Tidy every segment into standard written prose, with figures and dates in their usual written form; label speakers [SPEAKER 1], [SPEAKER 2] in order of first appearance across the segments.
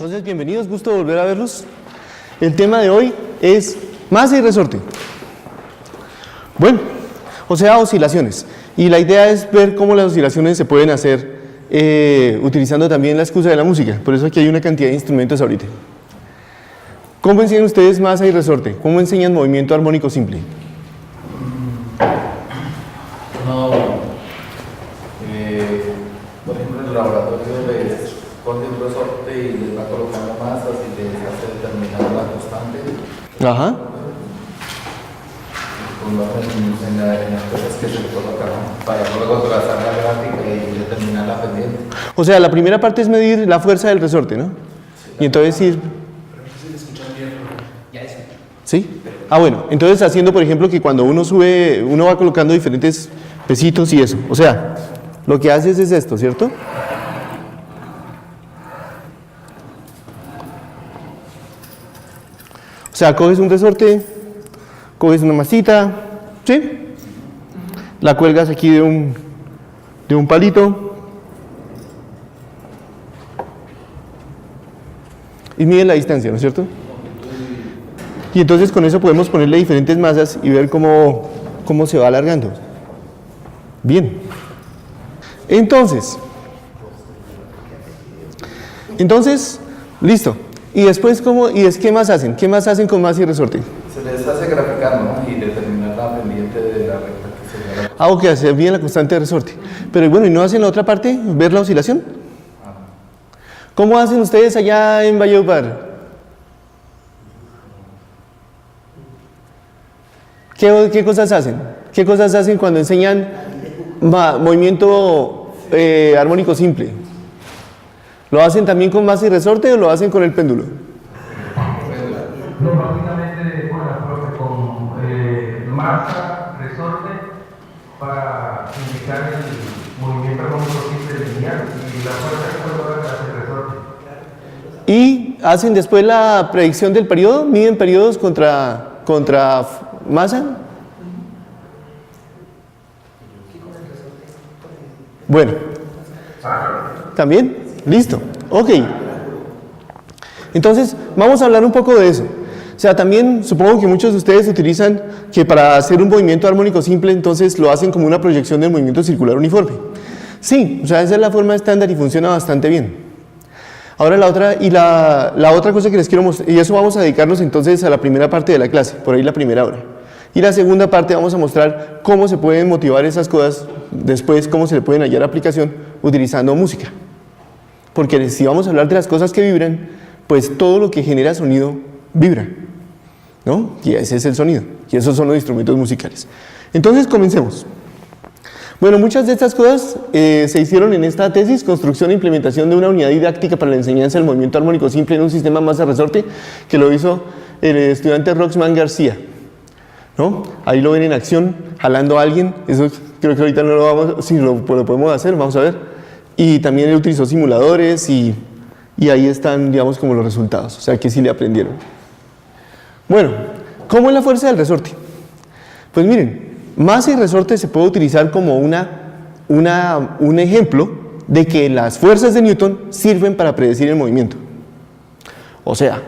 [SPEAKER 1] Entonces, bienvenidos, gusto volver a verlos. El tema de hoy es masa y resorte. Bueno, o sea, oscilaciones. Y la idea es ver cómo las oscilaciones se pueden hacer utilizando también la excusa de la música. Por eso aquí hay una cantidad de instrumentos ahorita. ¿Cómo enseñan ustedes masa y resorte? ¿Cómo enseñan movimiento armónico simple?
[SPEAKER 2] No, por ejemplo, en el laboratorio les pone un resorte y les va colocando masas y les hace determinar la constante.
[SPEAKER 1] Ajá.
[SPEAKER 2] En las cosas que se colocan para luego trazar la gráfica y determinar la pendiente.
[SPEAKER 1] O sea, la primera parte es medir la fuerza del resorte, ¿no? Y entonces ir... ¿Sí? Ah, bueno, entonces haciendo, por ejemplo, que cuando uno sube, uno va colocando diferentes pesitos y eso. O sea, lo que haces es esto, ¿cierto? O sea, coges un resorte, coges una masita, ¿sí? La cuelgas aquí de un palito y miden la distancia, ¿no es cierto? Y entonces con eso podemos ponerle diferentes masas y ver cómo se va alargando. Bien. Entonces, listo. ¿Y después qué más hacen? ¿Qué más hacen con masa y resorte?
[SPEAKER 2] Se les hace graficar, ¿no? Y determinar la pendiente de la recta que se ve.
[SPEAKER 1] Ah, ok, se mide la constante de resorte. Pero bueno, ¿y no hacen la otra parte? ¿Ver la oscilación? ¿Cómo hacen ustedes allá en Valledupar? ¿Qué cosas hacen? ¿Qué cosas hacen cuando enseñan movimiento armónico simple? ¿Lo hacen también con masa y resorte o lo hacen con el péndulo?
[SPEAKER 3] No, básicamente con masa, resorte, para indicar el movimiento armónico simple lineal y la fuerza que hace el resorte.
[SPEAKER 1] ¿Y hacen después la predicción del periodo? ¿Miden periodos contra masa? Bueno, ¿también? Listo, ok. Entonces, vamos a hablar un poco de eso. O sea, también supongo que muchos de ustedes utilizan que para hacer un movimiento armónico simple, entonces lo hacen como una proyección del movimiento circular uniforme. Sí, o sea, esa es la forma estándar y funciona bastante bien. Ahora la otra cosa que les quiero mostrar, y eso vamos a dedicarnos entonces a la primera parte de la clase, por ahí la primera hora. Y la segunda parte vamos a mostrar cómo se pueden motivar esas cosas, después cómo se le pueden hallar aplicación utilizando música. Porque si vamos a hablar de las cosas que vibran, pues todo lo que genera sonido vibra, ¿no? Y ese es el sonido, y esos son los instrumentos musicales. Entonces comencemos. Bueno, muchas de estas cosas se hicieron en esta tesis, construcción e implementación de una unidad didáctica para la enseñanza del movimiento armónico simple en un sistema masa-resorte, que lo hizo el estudiante Roxman García, ¿no? Ahí lo ven en acción, jalando a alguien, eso creo que ahorita no lo vamos, si lo podemos hacer, vamos a ver. Y también él utilizó simuladores y ahí están, digamos, como los resultados, o sea que sí le aprendieron. Bueno, ¿cómo es la fuerza del resorte? Pues miren, masa y resorte se puede utilizar como un ejemplo de que las fuerzas de Newton sirven para predecir el movimiento. O sea,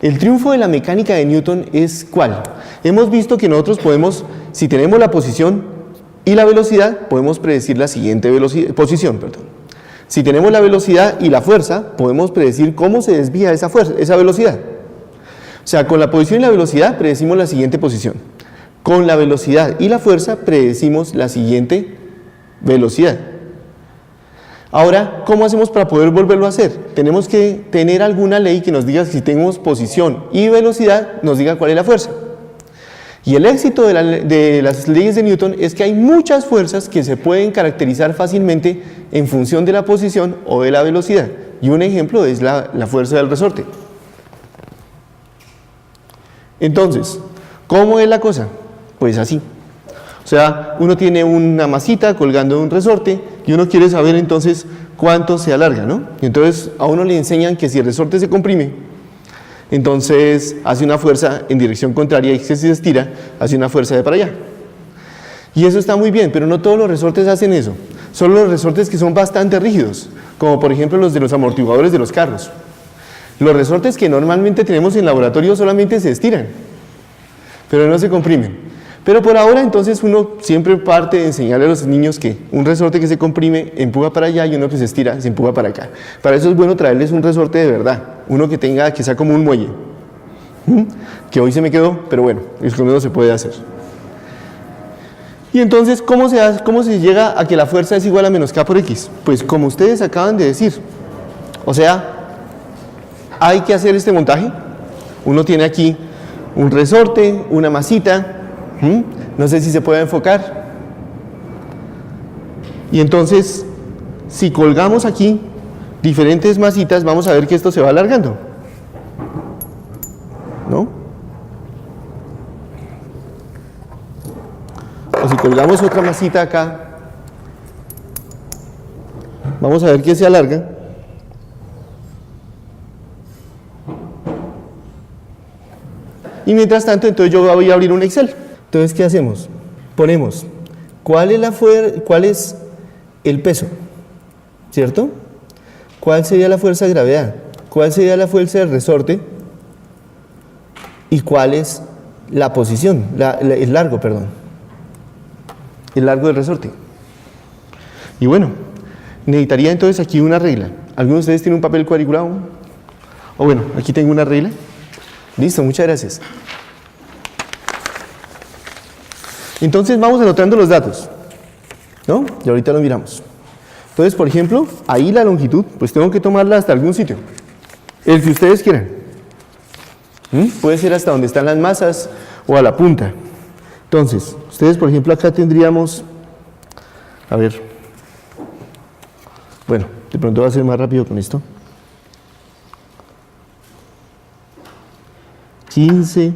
[SPEAKER 1] el triunfo de la mecánica de Newton es ¿cuál? Hemos visto que nosotros podemos, si tenemos la posición y la velocidad, podemos predecir la siguiente posición. Si tenemos la velocidad y la fuerza, podemos predecir cómo se desvía esa velocidad. O sea, con la posición y la velocidad predecimos la siguiente posición. Con la velocidad y la fuerza predecimos la siguiente velocidad. Ahora, ¿cómo hacemos para poder volverlo a hacer? Tenemos que tener alguna ley que nos diga si tenemos posición y velocidad, nos diga cuál es la fuerza. Y el éxito de las leyes de Newton es que hay muchas fuerzas que se pueden caracterizar fácilmente en función de la posición o de la velocidad. Y un ejemplo es la fuerza del resorte. Entonces, ¿cómo es la cosa? Pues así. O sea, uno tiene una masita colgando de un resorte y uno quiere saber entonces cuánto se alarga, ¿no? Y entonces a uno le enseñan que si el resorte se comprime, entonces hace una fuerza en dirección contraria y si se estira, hace una fuerza de para allá. Y eso está muy bien, pero no todos los resortes hacen eso. Son los resortes que son bastante rígidos, como por ejemplo los de los amortiguadores de los carros. Los resortes que normalmente tenemos en laboratorio solamente se estiran, pero no se comprimen. Pero por ahora entonces uno siempre parte de enseñarle a los niños que un resorte que se comprime empuja para allá y uno que se estira se empuja para acá. Para eso es bueno traerles un resorte de verdad, uno que tenga, que sea como un muelle. Que hoy se me quedó, pero bueno, es que no se puede hacer. Y entonces, ¿cómo se llega a que la fuerza es igual a menos K por X? Pues como ustedes acaban de decir, o sea, hay que hacer este montaje. Uno tiene aquí un resorte, una masita, no sé si se puede enfocar. Y entonces, si colgamos aquí diferentes masitas, vamos a ver que esto se va alargando, ¿no? O si colgamos otra masita acá, vamos a ver que se alarga. Y mientras tanto, entonces yo voy a abrir un Excel. Entonces, ¿qué hacemos? Ponemos, ¿cuál es el peso? ¿Cierto? ¿Cuál sería la fuerza de gravedad? ¿Cuál sería la fuerza del resorte? ¿Y cuál es la posición? El largo, perdón. El largo del resorte. Y bueno, necesitaría entonces aquí una regla. ¿Alguno de ustedes tiene un papel cuadriculado? O bueno, aquí tengo una regla. Listo, muchas gracias. Entonces vamos anotando los datos, ¿no? Y ahorita los miramos. Entonces, por ejemplo, ahí la longitud, pues tengo que tomarla hasta algún sitio. El que ustedes quieran. Puede ser hasta donde están las masas o a la punta. Entonces, ustedes, por ejemplo, acá tendríamos, a ver, bueno, de pronto va a ser más rápido con esto. 15,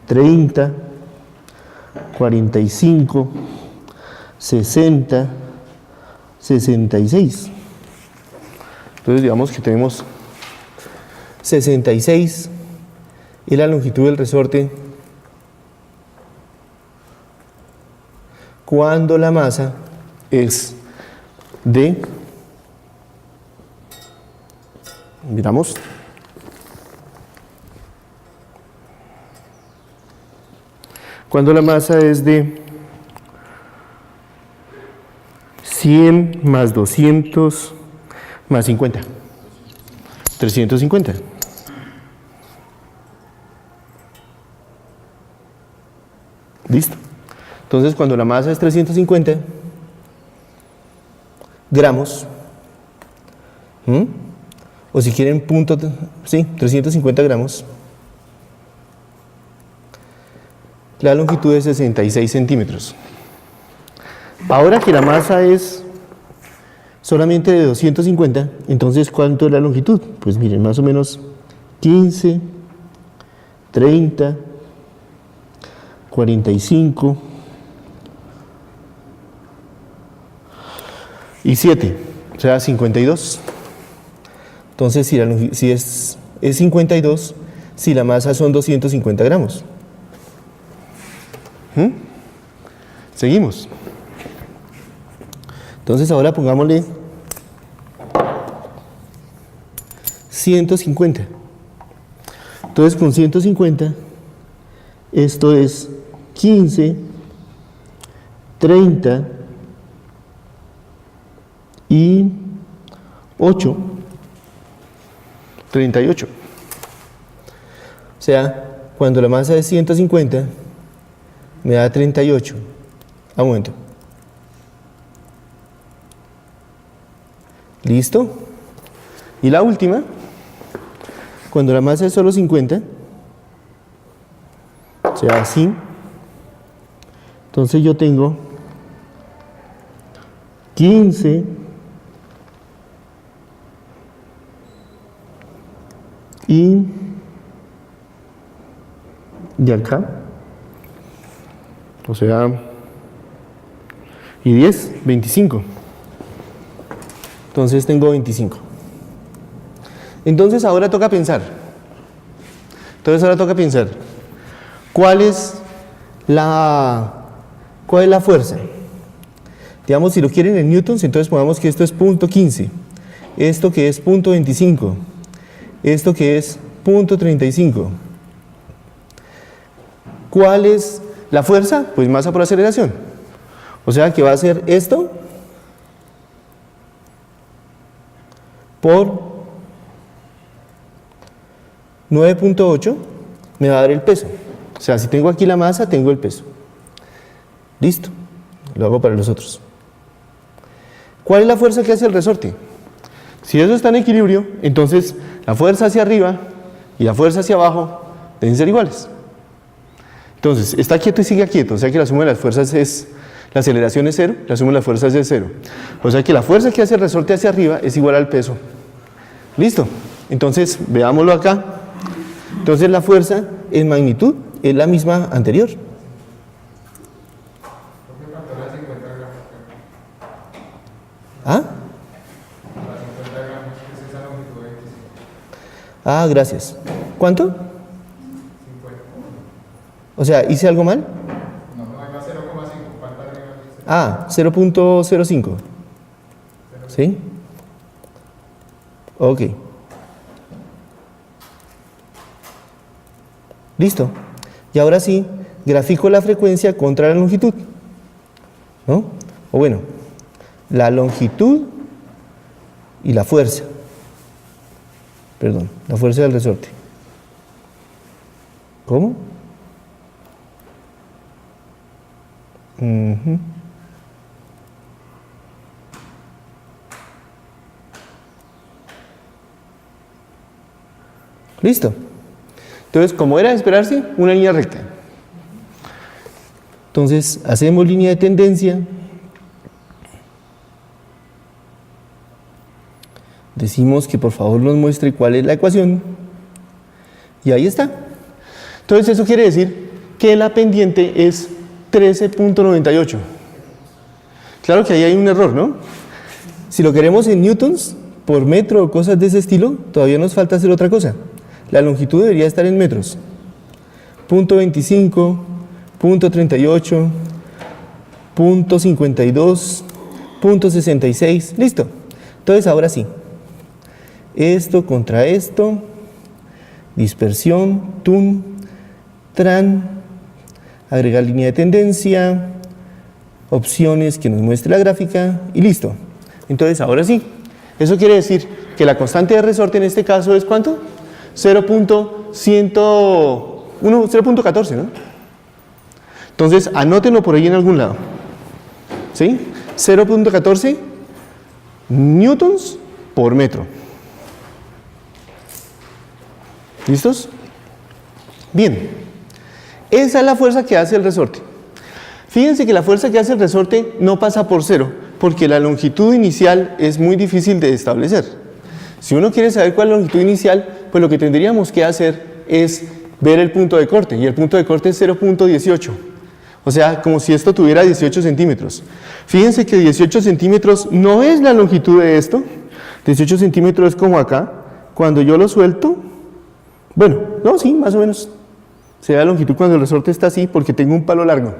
[SPEAKER 1] 30, 45, 60, 66. Entonces digamos que tenemos 66 y la longitud del resorte cuando la masa es de, miramos, cuando la masa es de 100 más 200 más 50, 350. Listo. Entonces, cuando la masa es 350 gramos, o si quieren 350 gramos, la longitud es 66 centímetros. Ahora que la masa es solamente de 250, entonces ¿cuánto es la longitud? Pues miren, más o menos 15, 30, 45 y 7, o sea 52. Entonces si es 52, si la masa son 250 gramos. Seguimos. Entonces ahora pongámosle 150. Entonces con 150, esto es 15, 30 y 8, 38. O sea, cuando la masa es 150, me da 38. Un momento. ¿Listo? Y la última, cuando la masa es solo 50, o sea, así, entonces yo tengo 15 y de acá, o sea, y 10, 25. Entonces tengo 25. Entonces ahora toca pensar. ¿Cuál es la fuerza? Digamos, si lo quieren en newtons, entonces pongamos que esto es punto 15. Esto que es punto 25. esto que es 0.35. ¿Cuál es la fuerza? Pues masa por aceleración. O sea que va a ser esto por 9.8 me va a dar el peso. O sea, si tengo aquí la masa, tengo el peso. Listo. Lo hago para los otros. ¿Cuál es la fuerza que hace el resorte? Si eso está en equilibrio, entonces la fuerza hacia arriba y la fuerza hacia abajo deben ser iguales. Entonces, está quieto y sigue quieto. O sea que la suma de las fuerzas es, la aceleración es 0, la suma de las fuerzas es 0. O sea que la fuerza que hace el resorte hacia arriba es igual al peso. Listo. Entonces, veámoslo acá. Entonces la fuerza en magnitud es la misma anterior. ¿Ah? Ah, gracias. ¿Cuánto? 50. O sea, ¿hice algo mal?
[SPEAKER 4] No, no, 0,5.
[SPEAKER 1] Ah, 0.05. ¿Sí? Ok. Listo. Y ahora sí, grafico la frecuencia contra la longitud. ¿No? O bueno, la longitud y la fuerza. Perdón, la fuerza del resorte. ¿Cómo? Listo. Entonces, como era de esperarse, una línea recta. Entonces, hacemos línea de tendencia. Decimos que por favor nos muestre cuál es la ecuación. Y ahí está. Entonces, eso quiere decir que la pendiente es 13.98. Claro que ahí hay un error, ¿no? Si lo queremos en newtons por metro o cosas de ese estilo, todavía nos falta hacer otra cosa. La longitud debería estar en metros. 0.25, 0.38, 0.52, 0.66. Listo. Entonces, ahora sí. Esto contra esto. Dispersión, TUN, TRAN. Agregar línea de tendencia. Opciones que nos muestre la gráfica. Y listo. Entonces, ahora sí. Eso quiere decir que la constante de resorte en este caso es ¿cuánto? 0.14, ¿no? Entonces, anótenlo por ahí en algún lado. ¿Sí? 0.14 newtons por metro. ¿Listos? Bien. Esa es la fuerza que hace el resorte. Fíjense que la fuerza que hace el resorte no pasa por 0, porque la longitud inicial es muy difícil de establecer. Si uno quiere saber cuál es la longitud inicial, pues lo que tendríamos que hacer es ver el punto de corte, y el punto de corte es 0.18. O sea, como si esto tuviera 18 centímetros. Fíjense que 18 centímetros no es la longitud de esto. 18 centímetros es como acá. Cuando yo lo suelto, bueno, no, sí, más o menos. Se da la longitud cuando el resorte está así, porque tengo un palo largo.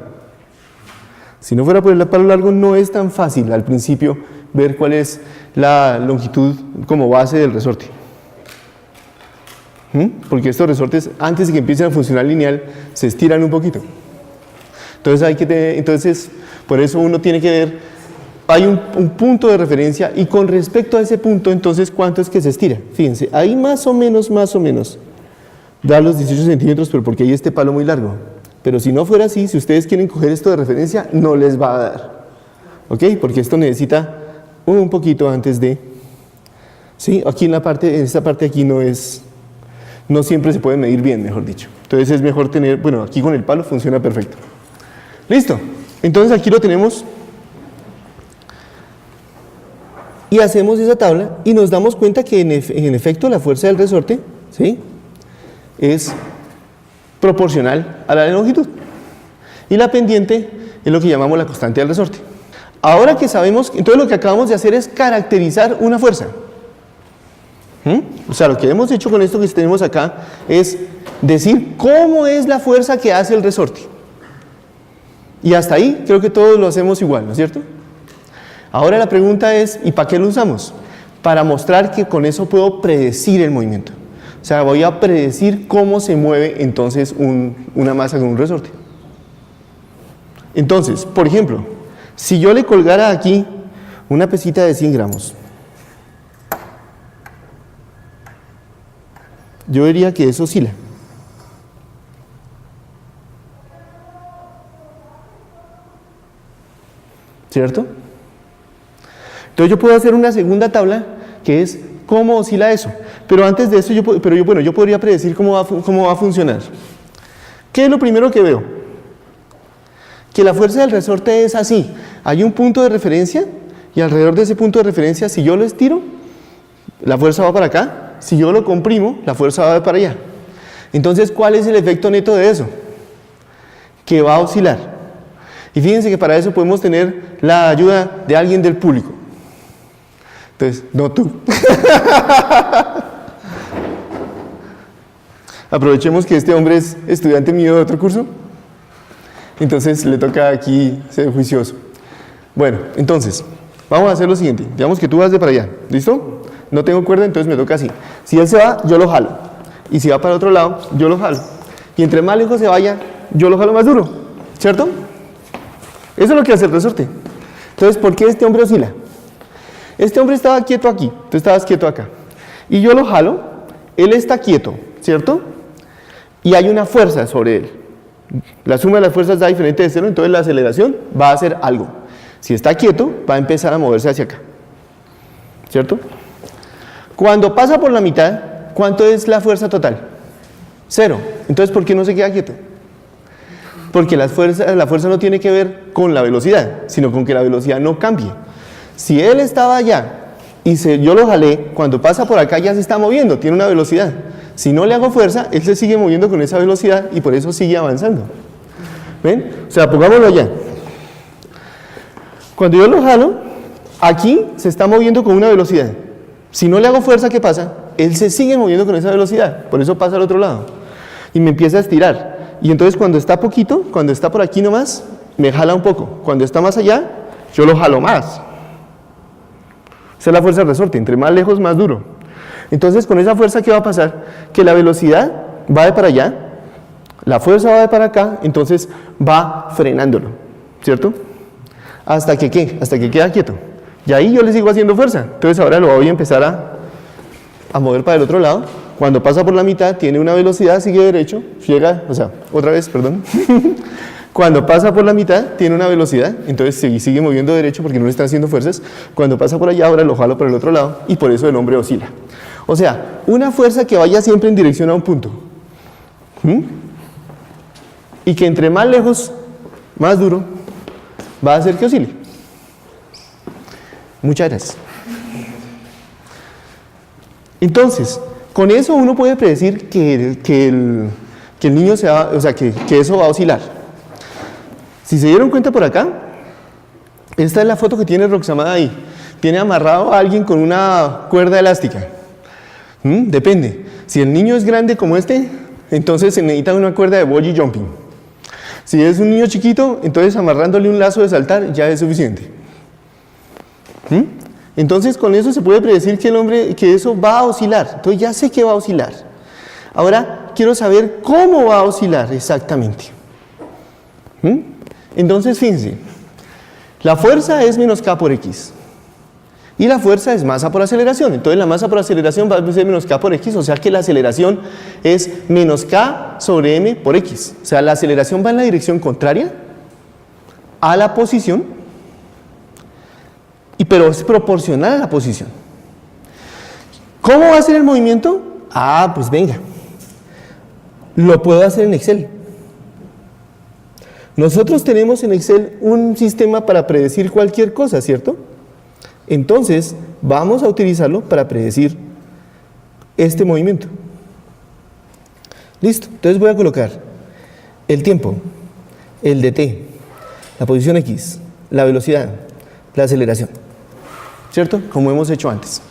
[SPEAKER 1] Si no fuera por el palo largo, no es tan fácil al principio ver cuál es la longitud como base del resorte. Porque estos resortes, antes de que empiecen a funcionar lineal, se estiran un poquito. Entonces, por eso uno tiene que ver, hay un punto de referencia, y con respecto a ese punto, entonces, ¿cuánto es que se estira? Fíjense, ahí más o menos, da los 18 centímetros, pero porque hay este palo muy largo. Pero si no fuera así, si ustedes quieren coger esto de referencia, no les va a dar. ¿Ok? Porque esto necesita un poquito antes de... ¿Sí? Aquí en esta parte aquí no siempre se puede medir bien, mejor dicho. Entonces es mejor tener, bueno, aquí con el palo funciona perfecto. Listo. Entonces aquí lo tenemos. Y hacemos esa tabla y nos damos cuenta que en efecto la fuerza del resorte, ¿sí?, es proporcional a la longitud. Y la pendiente es lo que llamamos la constante del resorte. Ahora que sabemos, entonces lo que acabamos de hacer es caracterizar una fuerza. O sea, lo que hemos hecho con esto que tenemos acá es decir cómo es la fuerza que hace el resorte. Y hasta ahí creo que todos lo hacemos igual, ¿no es cierto? Ahora la pregunta es, ¿y para qué lo usamos? Para mostrar que con eso puedo predecir el movimiento. O sea, voy a predecir cómo se mueve entonces una masa con un resorte. Entonces, por ejemplo, si yo le colgara aquí una pesita de 100 gramos, yo diría que eso oscila. ¿Cierto? Entonces yo puedo hacer una segunda tabla que es cómo oscila eso. Pero antes de eso, yo podría predecir cómo va a funcionar. ¿Qué es lo primero que veo? Que la fuerza del resorte es así. Hay un punto de referencia y alrededor de ese punto de referencia, si yo lo estiro, la fuerza va para acá. Si yo lo comprimo, la fuerza va para allá. Entonces, ¿cuál es el efecto neto de eso? Que va a oscilar. Y fíjense que para eso podemos tener la ayuda de alguien del público. Entonces, no tú. Aprovechemos que este hombre es estudiante mío de otro curso. Entonces, le toca aquí ser juicioso. Bueno, entonces, vamos a hacer lo siguiente. Digamos que tú vas de para allá. ¿Listo? No tengo cuerda, entonces me toca así. Si él se va, yo lo jalo. Y si va para el otro lado, yo lo jalo. Y entre más lejos se vaya, yo lo jalo más duro. ¿Cierto? Eso es lo que hace el resorte. Entonces, ¿por qué este hombre oscila? Este hombre estaba quieto aquí, tú estabas quieto acá. Y yo lo jalo, él está quieto, ¿cierto? Y hay una fuerza sobre él. La suma de las fuerzas da diferente de cero, entonces la aceleración va a hacer algo. Si está quieto, va a empezar a moverse hacia acá. ¿Cierto? Cuando pasa por la mitad, ¿cuánto es la fuerza total? 0. Entonces, ¿por qué no se queda quieto? Porque la fuerza no tiene que ver con la velocidad, sino con que la velocidad no cambie. Si él estaba allá y yo lo jalé, cuando pasa por acá ya se está moviendo, tiene una velocidad. Si no le hago fuerza, él se sigue moviendo con esa velocidad y por eso sigue avanzando. ¿Ven? O sea, pongámoslo allá. Cuando yo lo jalo, aquí se está moviendo con una velocidad. Si no le hago fuerza, ¿qué pasa? Él se sigue moviendo con esa velocidad, por eso pasa al otro lado. Y me empieza a estirar. Y entonces cuando está poquito, cuando está por aquí nomás, me jala un poco. Cuando está más allá, yo lo jalo más. Esa es la fuerza del resorte, entre más lejos, más duro. Entonces, con esa fuerza, ¿qué va a pasar? Que la velocidad va de para allá, la fuerza va de para acá, entonces va frenándolo, ¿cierto? ¿Hasta que qué? Hasta que queda quieto. Y ahí yo le sigo haciendo fuerza. Entonces ahora lo voy a empezar a mover para el otro lado. Cuando pasa por la mitad, tiene una velocidad, sigue derecho, llega, o sea, otra vez, perdón. Cuando pasa por la mitad, tiene una velocidad, entonces sigue moviendo derecho porque no le están haciendo fuerzas. Cuando pasa por allá, ahora lo jalo por el otro lado y por eso el hombre oscila. O sea, una fuerza que vaya siempre en dirección a un punto. Y que entre más lejos, más duro, va a hacer que oscile. Muchas gracias. Entonces, con eso uno puede predecir que el niño que eso va a oscilar. Si se dieron cuenta por acá, esta es la foto que tiene Roxamada ahí. Tiene amarrado a alguien con una cuerda elástica. Depende. Si el niño es grande como este, entonces se necesita una cuerda de bungee jumping. Si es un niño chiquito, entonces amarrándole un lazo de saltar ya es suficiente. Entonces con eso se puede predecir que eso va a oscilar. Entonces ya sé que va a oscilar. Ahora quiero saber cómo va a oscilar exactamente. Entonces fíjense, la fuerza es menos K por X y la fuerza es masa por aceleración. Entonces la masa por aceleración va a ser menos K por X, o sea que la aceleración es menos K sobre M por X. O sea, la aceleración va en la dirección contraria a la posición, pero es proporcional a la posición. ¿Cómo va a ser el movimiento? Pues venga, lo puedo hacer en Excel. Nosotros tenemos en Excel un sistema para predecir cualquier cosa, ¿cierto? Entonces, vamos a utilizarlo para predecir este movimiento. Listo, entonces voy a colocar el tiempo, el dt, la posición X, la velocidad, la aceleración, ¿cierto? Como hemos hecho antes.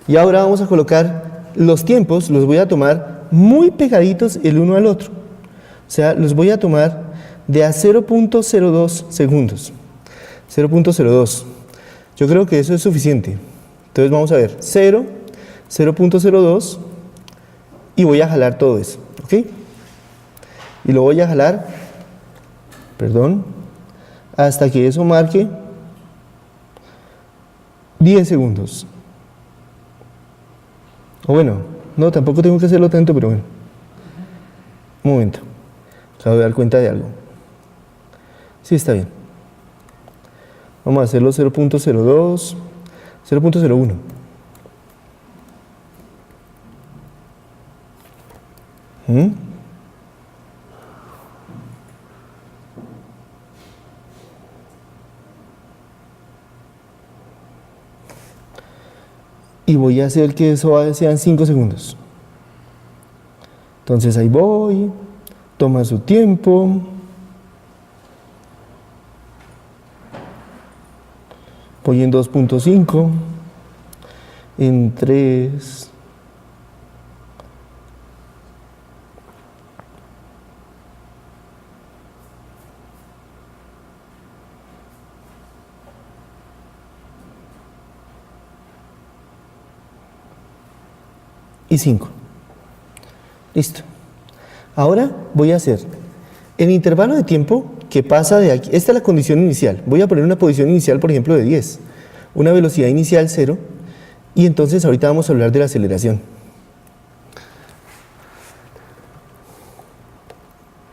[SPEAKER 1] Y ahora vamos a colocar los tiempos, los voy a tomar muy pegaditos el uno al otro. O sea, los voy a tomar de a 0.02 segundos. 0.02. Yo creo que eso es suficiente. Entonces vamos a ver. 0, 0.02 y voy a jalar todo eso, ¿ok? Y lo voy a jalar, perdón, hasta que eso marque 10 segundos. O bueno, no, tampoco tengo que hacerlo tanto, pero bueno. Un momento, acabo de dar cuenta de algo. Sí, está bien. Vamos a hacerlo 0.02, 0.01. Y voy a hacer que eso sean 5 segundos. Entonces ahí voy, toma su tiempo. Voy en 2.5, en 3, y 5. Listo. Ahora voy a hacer el intervalo de tiempo que pasa de aquí. Esta es la condición inicial. Voy a poner una posición inicial, por ejemplo, de 10. Una velocidad inicial 0. Y entonces ahorita vamos a hablar de la aceleración.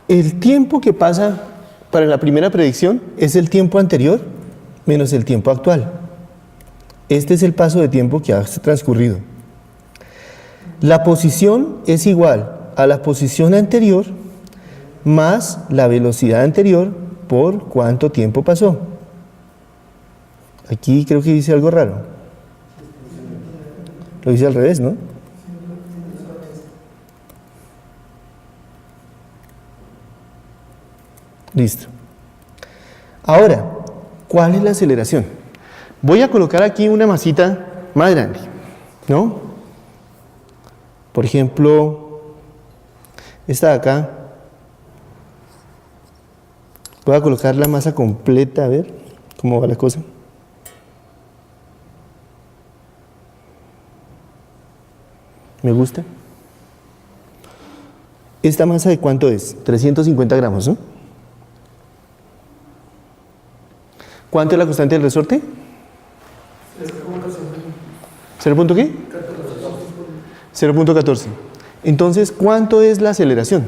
[SPEAKER 1] El tiempo que pasa para la primera predicción es el tiempo anterior menos el tiempo actual. Este es el paso de tiempo que ha transcurrido. La posición es igual a la posición anterior más la velocidad anterior por cuánto tiempo pasó. Aquí creo que dice algo raro. Lo dice al revés, ¿no? Listo. Ahora, ¿cuál es la aceleración? Voy a colocar aquí una masita más grande, ¿no? Por ejemplo, esta de acá. Voy a colocar la masa completa, a ver cómo va la cosa. ¿Me gusta? ¿Esta masa de cuánto es? 350 gramos, ¿no? ¿Cuánto es la constante del resorte? 0. ¿0 qué? 0.14. Entonces, ¿cuánto es la aceleración?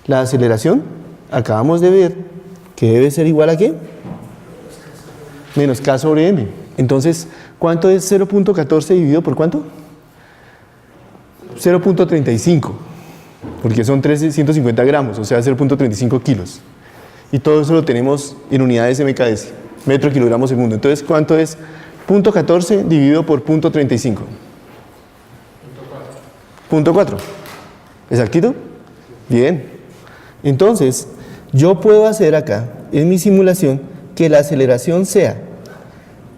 [SPEAKER 1] La aceleración, acabamos de ver que debe ser igual a ¿qué? Menos K sobre M. Entonces, ¿cuánto es 0.14 dividido por cuánto? 0.35, porque son 350 gramos, o sea, 0.35 kilos. Y todo eso lo tenemos en unidades MKS, metro kilogramo segundo. Entonces, ¿cuánto es 0.14 dividido por 0.35? 0.4. ¿Exactito? Bien. Entonces, yo puedo hacer acá, en mi simulación, que la aceleración sea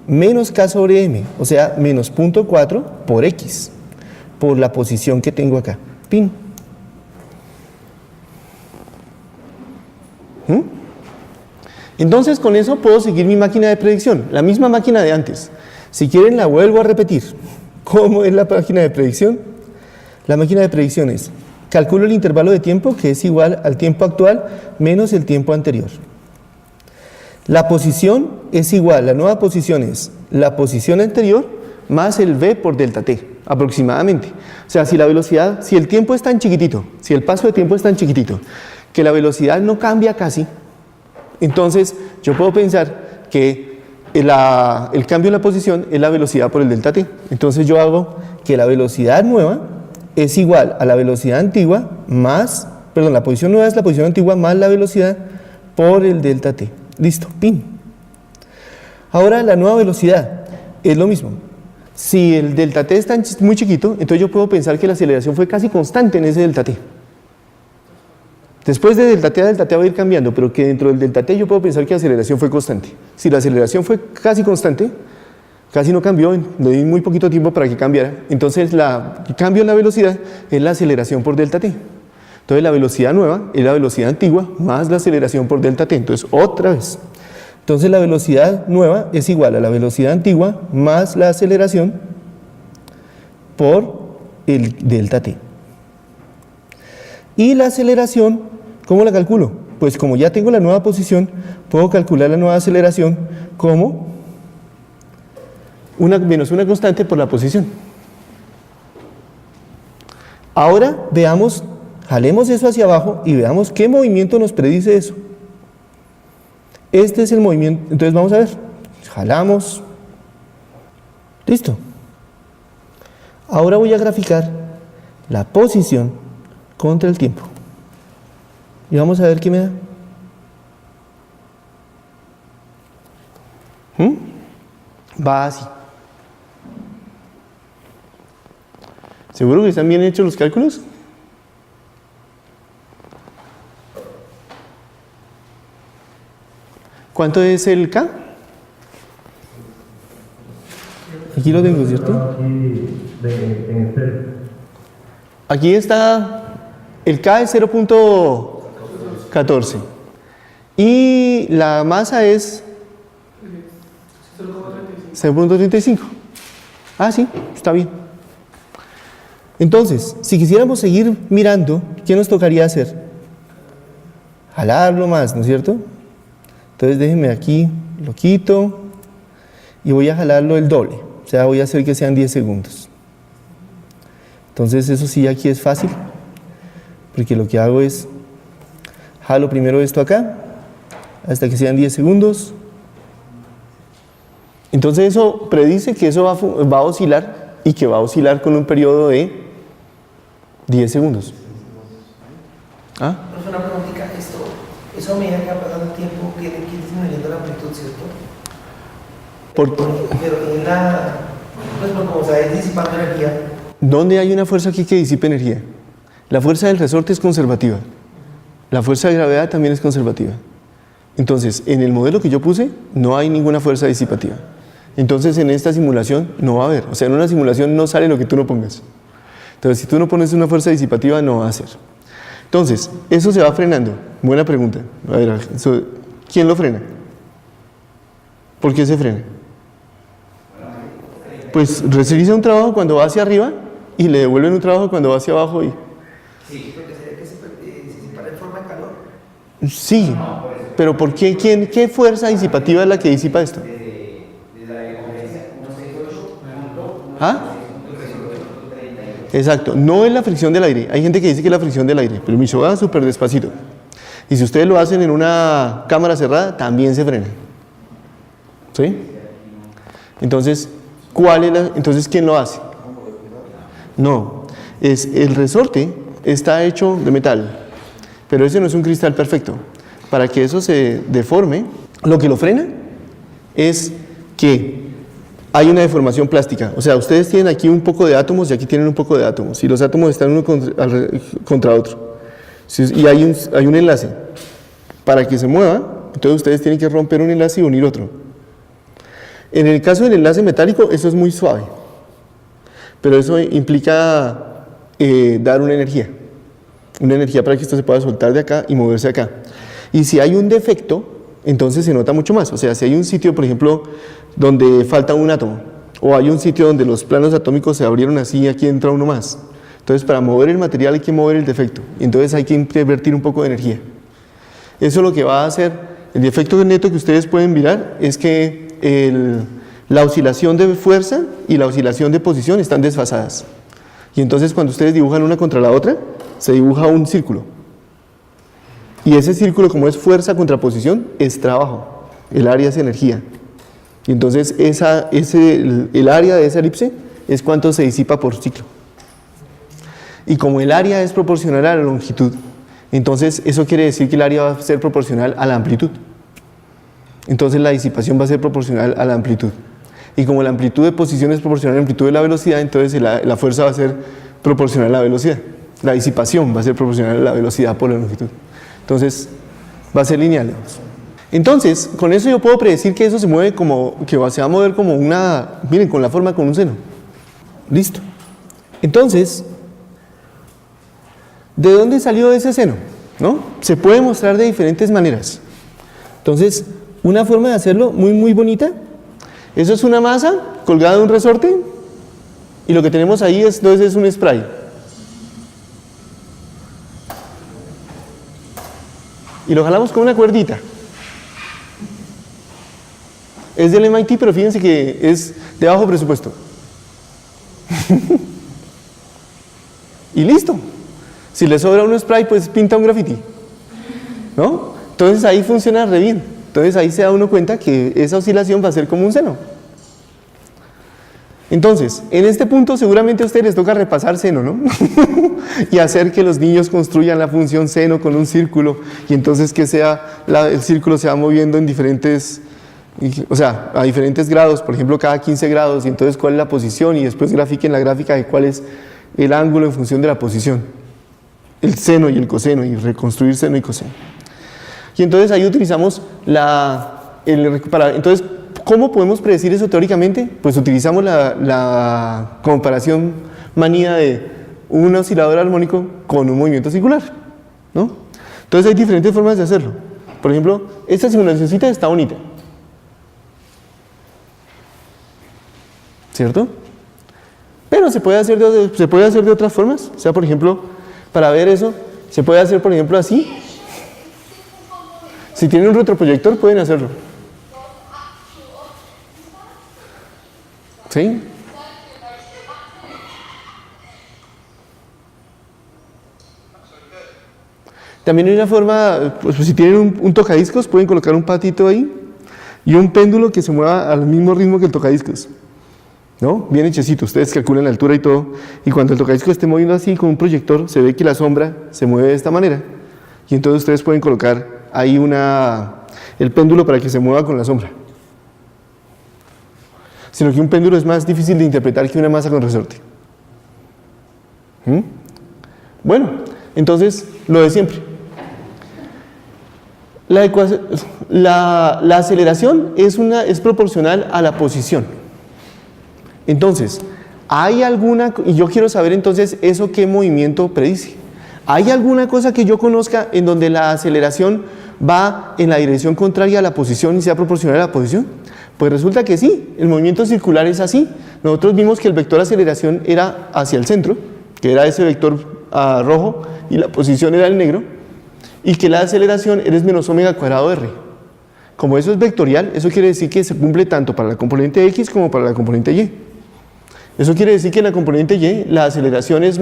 [SPEAKER 1] menos K sobre M, o sea, menos 0.4 por X, por la posición que tengo acá. Pin. Entonces, con eso puedo seguir mi máquina de predicción, la misma máquina de antes. Si quieren, la vuelvo a repetir. ¿Cómo es la máquina de predicción? La máquina de predicción es: calculo el intervalo de tiempo, que es igual al tiempo actual menos el tiempo anterior. La posición es igual, la nueva posición es la posición anterior más el v por delta t, aproximadamente. O sea, si la velocidad, si el tiempo es tan chiquitito, si el paso de tiempo es tan chiquitito, que la velocidad no cambia casi, entonces yo puedo pensar que el cambio en la posición es la velocidad por el delta t. Entonces yo hago que la velocidad nueva es igual a la velocidad antigua más, perdón, la posición nueva es la posición antigua más la velocidad por el delta t. Listo, pin. Ahora la nueva velocidad es lo mismo. Si el delta t está muy chiquito, entonces yo puedo pensar que la aceleración fue casi constante en ese delta t. Después de delta t a delta t va a ir cambiando, pero que dentro del delta t yo puedo pensar que la aceleración fue constante. Si la aceleración fue casi constante, casi no cambió, le di muy poquito tiempo para que cambiara, entonces el cambio en la velocidad es la aceleración por delta t. Entonces la velocidad nueva es la velocidad antigua más la aceleración por delta t. Entonces otra vez. Entonces la velocidad nueva es igual a la velocidad antigua más la aceleración por el delta t. Y la aceleración, ¿cómo la calculo? Pues como ya tengo la nueva posición, puedo calcular la nueva aceleración como menos una constante por la posición. Ahora veamos, jalemos eso hacia abajo y veamos qué movimiento nos predice eso. Este es el movimiento, entonces vamos a ver, jalamos, listo. Ahora voy a graficar la posición contra el tiempo. Y vamos a ver qué me da. Va así. ¿Seguro que están bien hechos los cálculos? ¿Cuánto es el K? Aquí lo tengo, ¿cierto? Aquí está, el K es 0.14 y la masa es 0.35. Ah, sí, está bien. Entonces, si quisiéramos seguir mirando, ¿qué nos tocaría hacer? Jalarlo más, ¿no es cierto? Entonces déjenme aquí, lo quito y voy a jalarlo el doble, o sea, voy a hacer que sean 10 segundos. Entonces eso sí, aquí es fácil, porque lo que hago es, jalo primero esto acá, hasta que sean 10 segundos. Entonces eso predice que eso va a oscilar y que va a oscilar con un periodo de 10 segundos. ¿Ah?
[SPEAKER 5] Es una preguntita, eso a medida que va pasando el tiempo, tiene que ir disminuyendo la amplitud, ¿cierto? Pero en la, pues como se va disipando energía.
[SPEAKER 1] ¿Dónde hay una fuerza aquí que disipe energía? La fuerza del resorte es conservativa. La fuerza de gravedad también es conservativa. Entonces, en el modelo que yo puse, no hay ninguna fuerza disipativa. Entonces, en esta simulación no va a haber. O sea, en una simulación no sale lo que tú no pongas. Entonces, si tú no pones una fuerza disipativa, no va a ser. Entonces, eso se va frenando. Buena pregunta. A ver, ¿quién lo frena? ¿Por qué se frena? Pues realiza un trabajo cuando va hacia arriba y le devuelven un trabajo cuando va hacia abajo.
[SPEAKER 5] Sí, porque sería que se disipara en forma de calor.
[SPEAKER 1] Sí, pero ¿por qué? ¿Qué fuerza disipativa es la que disipa esto? ¿Ah? Exacto, no es la fricción del aire. Hay gente que dice que es la fricción del aire, pero mi va súper despacito. Y si ustedes lo hacen en una cámara cerrada, también se frena. ¿Sí? Entonces, entonces ¿quién lo hace? No, el resorte está hecho de metal, pero ese no es un cristal perfecto. Para que eso se deforme, lo que lo frena es que hay una deformación plástica. O sea, ustedes tienen aquí un poco de átomos y aquí tienen un poco de átomos. Y los átomos están uno contra otro. Y hay un enlace. Para que se mueva, entonces ustedes tienen que romper un enlace y unir otro. En el caso del enlace metálico, eso es muy suave. Pero eso implica dar una energía para que esto se pueda soltar de acá y moverse acá. Y si hay un defecto, entonces se nota mucho más. O sea, si hay un sitio, por ejemplo, donde falta un átomo, o hay un sitio donde los planos atómicos se abrieron así y aquí entra uno más. Entonces, para mover el material hay que mover el defecto. Y entonces hay que invertir un poco de energía. Eso lo que va a hacer, el efecto neto que ustedes pueden mirar es que la oscilación de fuerza y la oscilación de posición están desfasadas. Y entonces cuando ustedes dibujan una contra la otra, se dibuja un círculo. Y ese círculo, como es fuerza contra posición, es trabajo. El área es energía. Y entonces el área de esa elipse es cuánto se disipa por ciclo. Y como el área es proporcional a la longitud, entonces eso quiere decir que el área va a ser proporcional a la amplitud. Entonces la disipación va a ser proporcional a la amplitud. Y como la amplitud de posición es proporcional a la amplitud de la velocidad, entonces la fuerza va a ser proporcional a la velocidad. La disipación va a ser proporcional a la velocidad por la longitud. Entonces va a ser lineal, digamos. Entonces, con eso yo puedo predecir que eso se mueve que se va a mover como miren, con la forma con un seno. Listo. Entonces, ¿de dónde salió ese seno? ¿No? Se puede mostrar de diferentes maneras. Entonces, una forma de hacerlo muy, muy bonita, eso es una masa colgada de un resorte y lo que tenemos ahí entonces es un spray. y lo jalamos con una cuerdita. Es del MIT, pero fíjense que es de bajo presupuesto. Y listo. Si le sobra un spray, pues pinta un graffiti, ¿no? Entonces ahí funciona re bien. Entonces ahí se da uno cuenta que esa oscilación va a ser como un seno. Entonces, en este punto seguramente a ustedes les toca repasar seno, ¿no? Y hacer que los niños construyan la función seno con un círculo y entonces que el círculo se va moviendo en diferentes, o sea, a diferentes grados, por ejemplo cada 15 grados, y entonces cuál es la posición, y después grafiquen la gráfica de cuál es el ángulo en función de la posición, el seno y el coseno, y reconstruir seno y coseno. Y entonces ahí utilizamos entonces, ¿cómo podemos predecir eso teóricamente? Pues utilizamos la comparación manida de un oscilador armónico con un movimiento circular, ¿no? Entonces hay diferentes formas de hacerlo. Por ejemplo, esta simulacióncita está bonita, ¿cierto? Pero se puede hacer de otras formas. O sea, por ejemplo, para ver eso, se puede hacer, por ejemplo, así. Si tienen un retroproyector, pueden hacerlo. ¿Sí? También hay una forma, pues si tienen un tocadiscos, pueden colocar un patito ahí y un péndulo que se mueva al mismo ritmo que el tocadiscos, ¿no? Bien hechecito, ustedes calculan la altura y todo, y cuando el tocadiscos esté moviendo así con un proyector, se ve que la sombra se mueve de esta manera, y entonces ustedes pueden colocar ahí el péndulo para que se mueva con la sombra. Sino que un péndulo es más difícil de interpretar que una masa con resorte. Bueno, entonces, lo de siempre. La aceleración es proporcional a la posición. Entonces, ¿hay alguna, y yo quiero saber entonces eso qué movimiento predice? ¿Hay alguna cosa que yo conozca en donde la aceleración va en la dirección contraria a la posición y sea proporcional a la posición? Pues resulta que sí, el movimiento circular es así. Nosotros vimos que el vector de aceleración era hacia el centro, que era ese vector rojo, y la posición era el negro, y que la aceleración es menos omega cuadrado r. Como eso es vectorial, eso quiere decir que se cumple tanto para la componente x como para la componente y. Eso quiere decir que en la componente y, la aceleración y es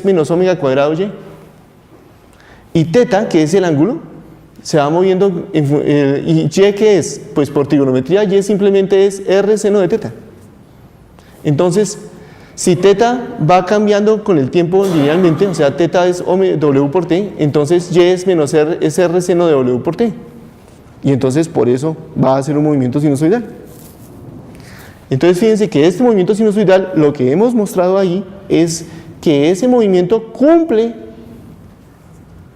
[SPEAKER 1] menos omega cuadrado y. Y teta, que es el ángulo, se va moviendo, y y ¿qué es? Pues por trigonometría y simplemente es r seno de teta. Entonces, si teta va cambiando con el tiempo linealmente, o sea, teta es w por t, entonces y es menos r, es r seno de w por t. Y entonces por eso va a ser un movimiento sinusoidal. Entonces fíjense que este movimiento sinusoidal, lo que hemos mostrado ahí es que ese movimiento cumple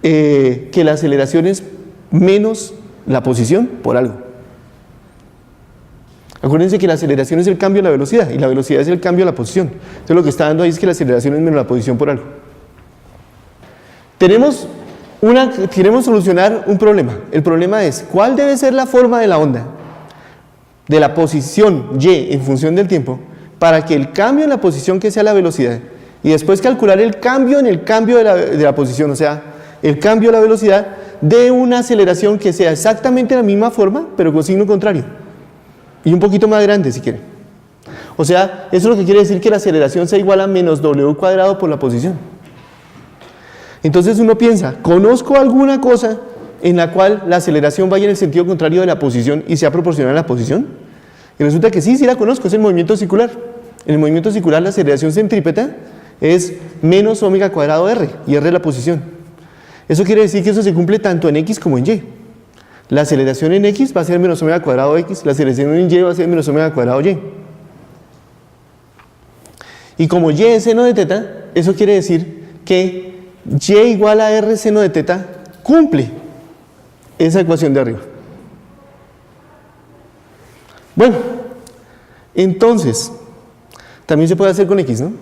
[SPEAKER 1] que la aceleración es menos la posición por algo. Acuérdense que la aceleración es el cambio de la velocidad y la velocidad es el cambio de la posición. Entonces lo que está dando ahí es que la aceleración es menos la posición por algo. Queremos solucionar un problema. El problema es, ¿cuál debe ser la forma de la onda? De la posición y en función del tiempo, para que el cambio en la posición que sea la velocidad, y después calcular el cambio en el cambio de la posición, o sea, el cambio de la velocidad de una aceleración que sea exactamente la misma forma, pero con signo contrario. Y un poquito más grande si quiere. O sea, eso es lo que quiere decir que la aceleración sea igual a menos w cuadrado por la posición. Entonces uno piensa, ¿conozco alguna cosa en la cual la aceleración vaya en el sentido contrario de la posición y sea proporcional a la posición? Y resulta que sí la conozco, es el movimiento circular. En el movimiento circular la aceleración centrípeta es menos omega cuadrado r, y r es la posición. Eso quiere decir que eso se cumple tanto en x como en y. La aceleración en x va a ser menos omega cuadrado x, la aceleración en y va a ser menos omega cuadrado y. Y como y es seno de teta, eso quiere decir que y igual a r seno de teta cumple esa ecuación de arriba. Bueno, entonces, también se puede hacer con x, ¿no?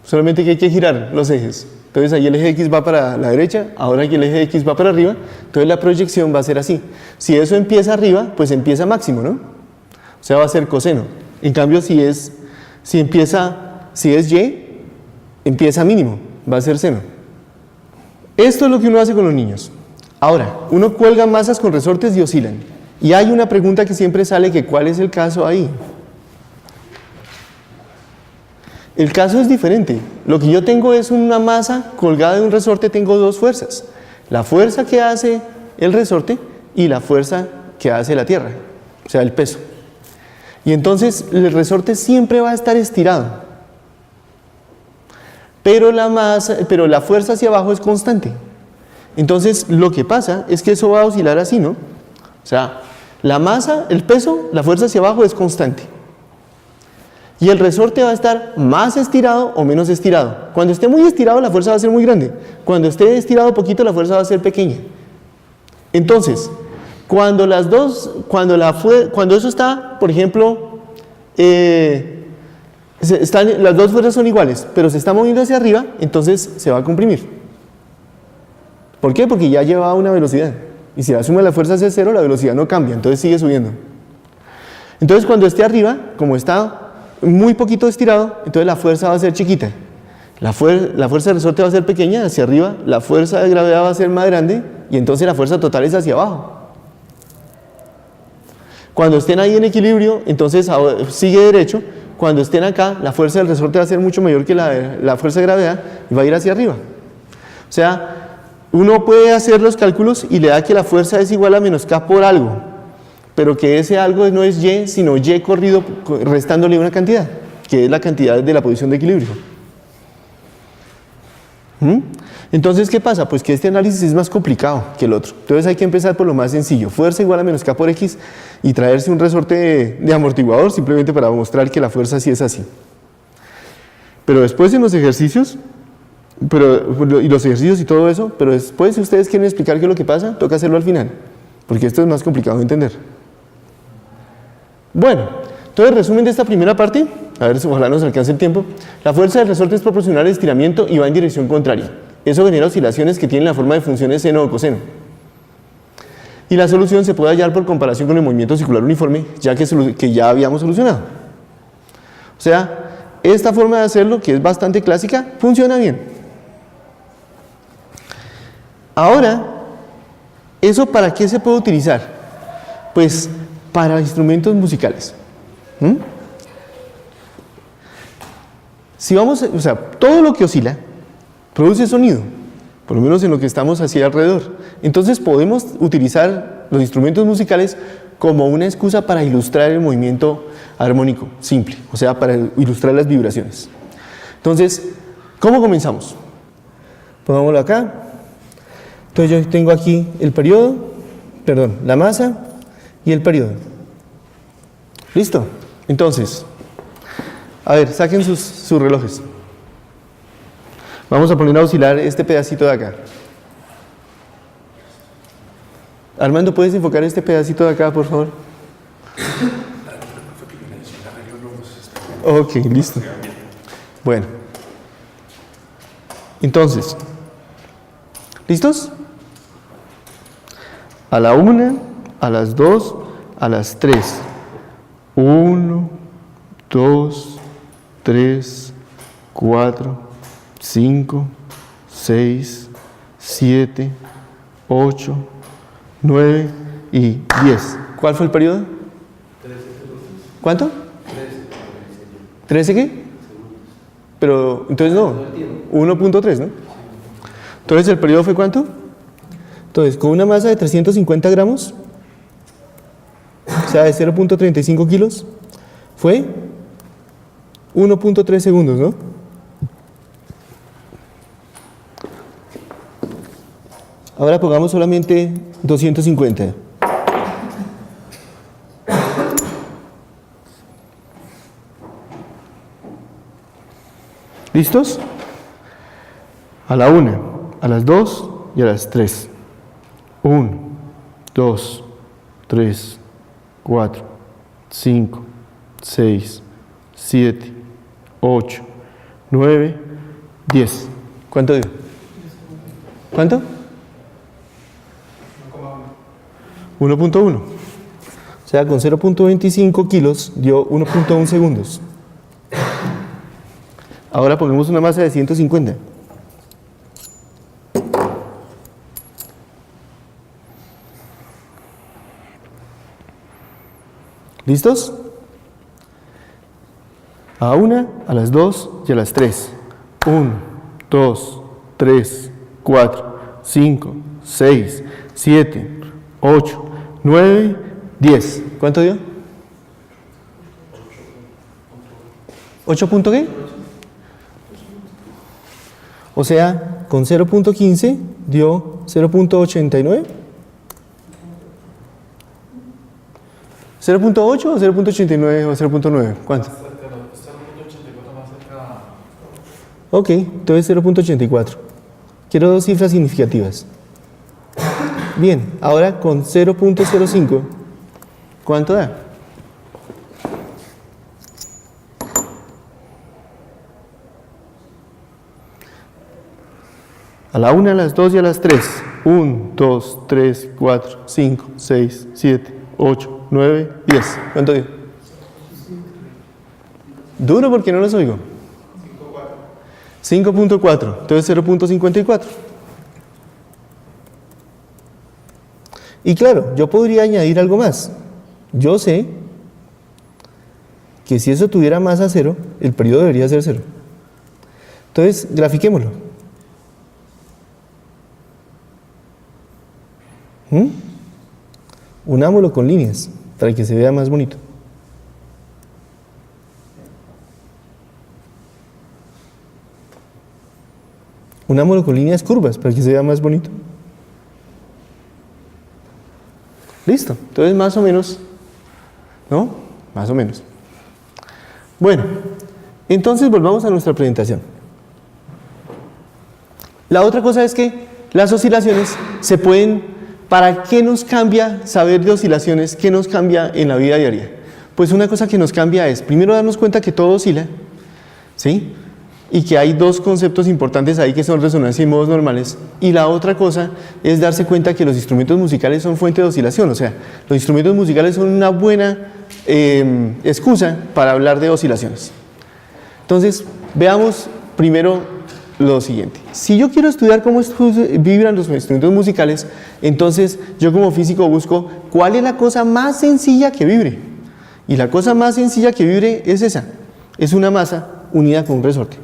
[SPEAKER 1] Solamente que hay que girar los ejes. Entonces ahí el eje X va para la derecha, ahora aquí el eje X va para arriba, entonces la proyección va a ser así. Si eso empieza arriba, pues empieza máximo, ¿no? O sea, va a ser coseno. En cambio, si es Y, empieza mínimo, va a ser seno. Esto es lo que uno hace con los niños. Ahora, uno cuelga masas con resortes y oscilan. Y hay una pregunta que siempre sale, que ¿cuál es el caso ahí? El caso es diferente. Lo que yo tengo es una masa colgada de un resorte, tengo dos fuerzas. La fuerza que hace el resorte y la fuerza que hace la tierra, o sea, el peso. Y entonces el resorte siempre va a estar estirado. Pero la fuerza hacia abajo es constante. Entonces lo que pasa es que eso va a oscilar así, ¿no? O sea, la masa, el peso, la fuerza hacia abajo es constante. Y el resorte va a estar más estirado o menos estirado. Cuando esté muy estirado, la fuerza va a ser muy grande. Cuando esté estirado poquito, la fuerza va a ser pequeña. Entonces, cuando eso está, por ejemplo, las dos fuerzas son iguales, pero se está moviendo hacia arriba, entonces se va a comprimir. ¿Por qué? Porque ya lleva una velocidad. Y si la suma de las fuerzas es cero, la velocidad no cambia, entonces sigue subiendo. Entonces, cuando esté arriba, como está muy poquito estirado, entonces la fuerza va a ser chiquita. La fuerza del resorte va a ser pequeña, hacia arriba, la fuerza de gravedad va a ser más grande, y entonces la fuerza total es hacia abajo. Cuando estén ahí en equilibrio, entonces sigue derecho. Cuando estén acá, la fuerza del resorte va a ser mucho mayor que la fuerza de gravedad y va a ir hacia arriba. O sea, uno puede hacer los cálculos y le da que la fuerza es igual a menos K por algo, pero que ese algo no es Y, sino Y corrido restándole una cantidad, que es la cantidad de la posición de equilibrio. Entonces, ¿qué pasa? Pues que este análisis es más complicado que el otro. Entonces hay que empezar por lo más sencillo. Fuerza igual a menos K por X y traerse un resorte de amortiguador simplemente para mostrar que la fuerza sí es así. Pero después en los ejercicios, y los ejercicios y todo eso, pero después si ustedes quieren explicar qué es lo que pasa, toca hacerlo al final, porque esto es más complicado de entender. Bueno, entonces resumen de esta primera parte, a ver si ojalá nos alcance el tiempo. La fuerza del resorte es proporcional al estiramiento y va en dirección contraria. Eso genera oscilaciones que tienen la forma de funciones seno o coseno. Y la solución se puede hallar por comparación con el movimiento circular uniforme, ya que ya habíamos solucionado. O sea, esta forma de hacerlo, que es bastante clásica, funciona bien. Ahora, ¿eso para qué se puede utilizar? Pues para instrumentos musicales. Si vamos, o sea, todo lo que oscila produce sonido, por lo menos en lo que estamos hacia alrededor. Entonces podemos utilizar los instrumentos musicales como una excusa para ilustrar el movimiento armónico simple, o sea, para ilustrar las vibraciones. Entonces, ¿cómo comenzamos? Pongámoslo acá. Entonces yo tengo aquí el periodo, la masa y el periodo. ¿Listo? Entonces, a ver, saquen sus relojes. Vamos a poner a oscilar este pedacito de acá. Armando, ¿puedes enfocar este pedacito de acá, por favor? Ok, listo. Bueno. Entonces, ¿listos? A la 1, a las 2, a las 3. 1, 2, 3, 4, 5, 6, 7, 8, 9 y 10. ¿Cuál fue el periodo?
[SPEAKER 2] 13 segundos.
[SPEAKER 1] ¿Cuánto?
[SPEAKER 2] 13.
[SPEAKER 1] ¿13 qué? Pero, entonces no, 1.3, ¿no? Entonces, ¿el periodo fue cuánto? Entonces, con una masa de 350 gramos, o sea, de 0.35 kilos, fue 1.3 segundos, ¿no? Ahora pongamos solamente 250. ¿Listos? A la 1, a las 2 y a las 3. 1, 2, 3, 4, 5, 6, 7, 8, 9, 10. ¿Cuánto dio? ¿Cuánto? 1.1. O sea, con 0.25 kilos dio 1.1 segundos. Ahora ponemos una masa de 150. ¿Listos? A la 1, a las 2 y a las 3. 1, 2, 3, 4, 5, 6, 7, 8, 9, 10. ¿Cuánto dio? 8 punto qué? O sea, con 0.15 dio 0.89. ¿0.8 o 0.89 o 0.9? ¿Cuánto? Ok, entonces 0.84. Quiero dos cifras significativas. Bien, ahora con 0.05, ¿cuánto da? A la 1, a las 2 y a las 3. 1, 2, 3, 4, 5, 6, 7, 8, 9, 10. ¿Cuánto dio? Duro porque no los oigo. 5.4. Entonces 0.54. Y claro, yo podría añadir algo más. Yo sé que si eso tuviera masa 0, el periodo debería ser 0. Entonces, grafiquémoslo. Unámoslo con líneas para que se vea más bonito. Unámoslo con líneas curvas para que se vea más bonito. Listo. Entonces más o menos, ¿no? Más o menos. Bueno, entonces volvamos a nuestra presentación. La otra cosa es que las oscilaciones se pueden... ¿Para qué nos cambia saber de oscilaciones? ¿Qué nos cambia en la vida diaria? Pues una cosa que nos cambia es, primero darnos cuenta que todo oscila, ¿sí? Y que hay dos conceptos importantes ahí que son resonancia y modos normales. Y la otra cosa es darse cuenta que los instrumentos musicales son fuente de oscilación. O sea, los instrumentos musicales son una buena excusa para hablar de oscilaciones. Entonces, veamos primero lo siguiente. Si yo quiero estudiar cómo vibran los instrumentos musicales, entonces yo como físico busco cuál es la cosa más sencilla que vibre. Y la cosa más sencilla que vibre es esa. Es una masa unida con un resorte.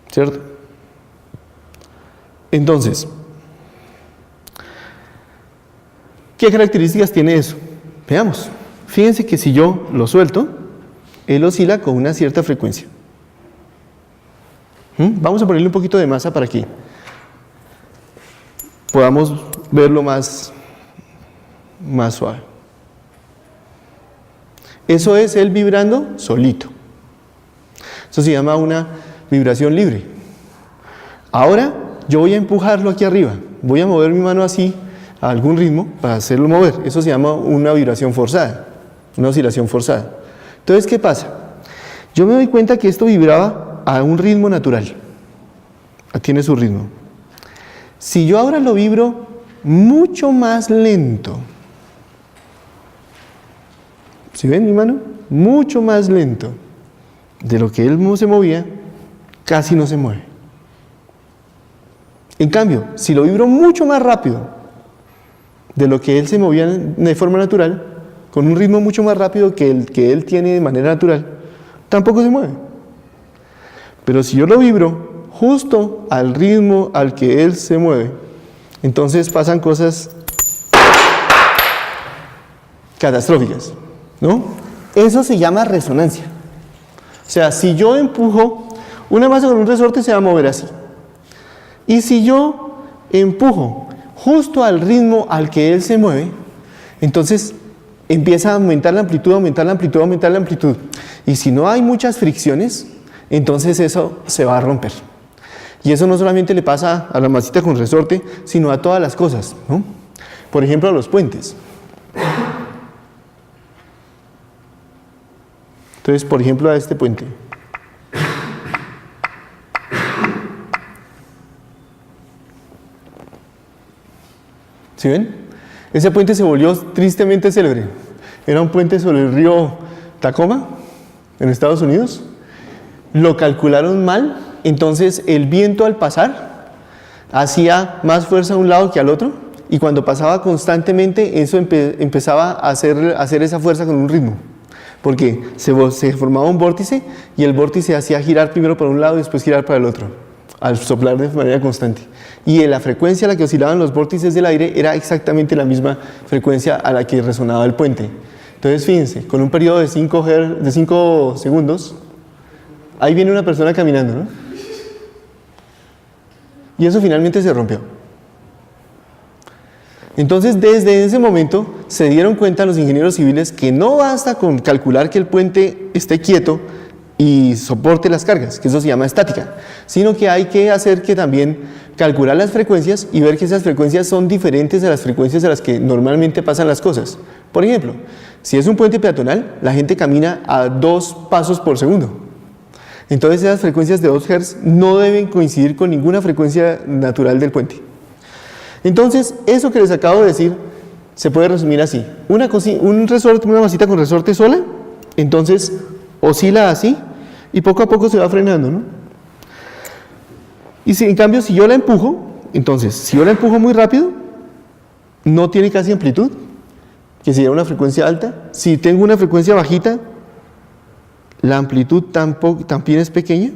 [SPEAKER 1] ¿Cierto? Entonces, ¿qué características tiene eso? Veamos. Fíjense que si yo lo suelto, él oscila con una cierta frecuencia. Vamos a ponerle un poquito de masa para que podamos verlo más suave. Eso es él vibrando solito. Eso se llama una vibración libre. Ahora yo voy a empujarlo aquí arriba. Voy a mover mi mano así a algún ritmo para hacerlo mover. Eso se llama una vibración forzada, una oscilación forzada. Entonces, ¿qué pasa? Yo me doy cuenta que esto vibraba a un ritmo natural. Tiene su ritmo. Si yo ahora lo vibro mucho más lento, ¿sí ven mi mano? Mucho más lento de lo que él se movía, casi no se mueve. En cambio, si lo vibro mucho más rápido de lo que él se movía de forma natural, con un ritmo mucho más rápido que el que él tiene de manera natural, tampoco se mueve. Pero si yo lo vibro justo al ritmo al que él se mueve, entonces pasan cosas catastróficas, ¿no? Eso se llama resonancia. O sea, si yo empujo una masa con un resorte, se va a mover así. Y si yo empujo justo al ritmo al que él se mueve, entonces empieza a aumentar la amplitud, aumentar la amplitud, aumentar la amplitud. Y si no hay muchas fricciones, entonces eso se va a romper. Y eso no solamente le pasa a la masita con resorte, sino a todas las cosas, ¿no? Por ejemplo, a los puentes. Entonces, por ejemplo, a este puente. ¿Sí ven? Ese puente se volvió tristemente célebre. Era un puente sobre el río Tacoma, en Estados Unidos. Lo calcularon mal, entonces el viento al pasar hacía más fuerza a un lado que al otro y cuando pasaba constantemente, eso empezaba a hacer esa fuerza con un ritmo. Porque se formaba un vórtice y el vórtice hacía girar primero para un lado y después girar para el otro, al soplar de manera constante. Y la frecuencia a la que oscilaban los vórtices del aire era exactamente la misma frecuencia a la que resonaba el puente. Entonces fíjense, con un periodo de 5 segundos, ahí viene una persona caminando, ¿no? Y eso finalmente se rompió. Entonces, desde ese momento se dieron cuenta los ingenieros civiles que no basta con calcular que el puente esté quieto y soporte las cargas, que eso se llama estática, sino que hay que hacer que también calcular las frecuencias y ver que esas frecuencias son diferentes a las frecuencias a las que normalmente pasan las cosas. Por ejemplo, si es un puente peatonal, la gente camina a 2 pasos por segundo. Entonces esas frecuencias de 2 Hz no deben coincidir con ninguna frecuencia natural del puente. Entonces, eso que les acabo de decir se puede resumir así. Una masita con resorte sola, entonces oscila así y poco a poco se va frenando, ¿no? Y en cambio, si yo la empujo, entonces, si yo la empujo muy rápido, no tiene casi amplitud, que sería una frecuencia alta. Si tengo una frecuencia bajita, la amplitud también es pequeña.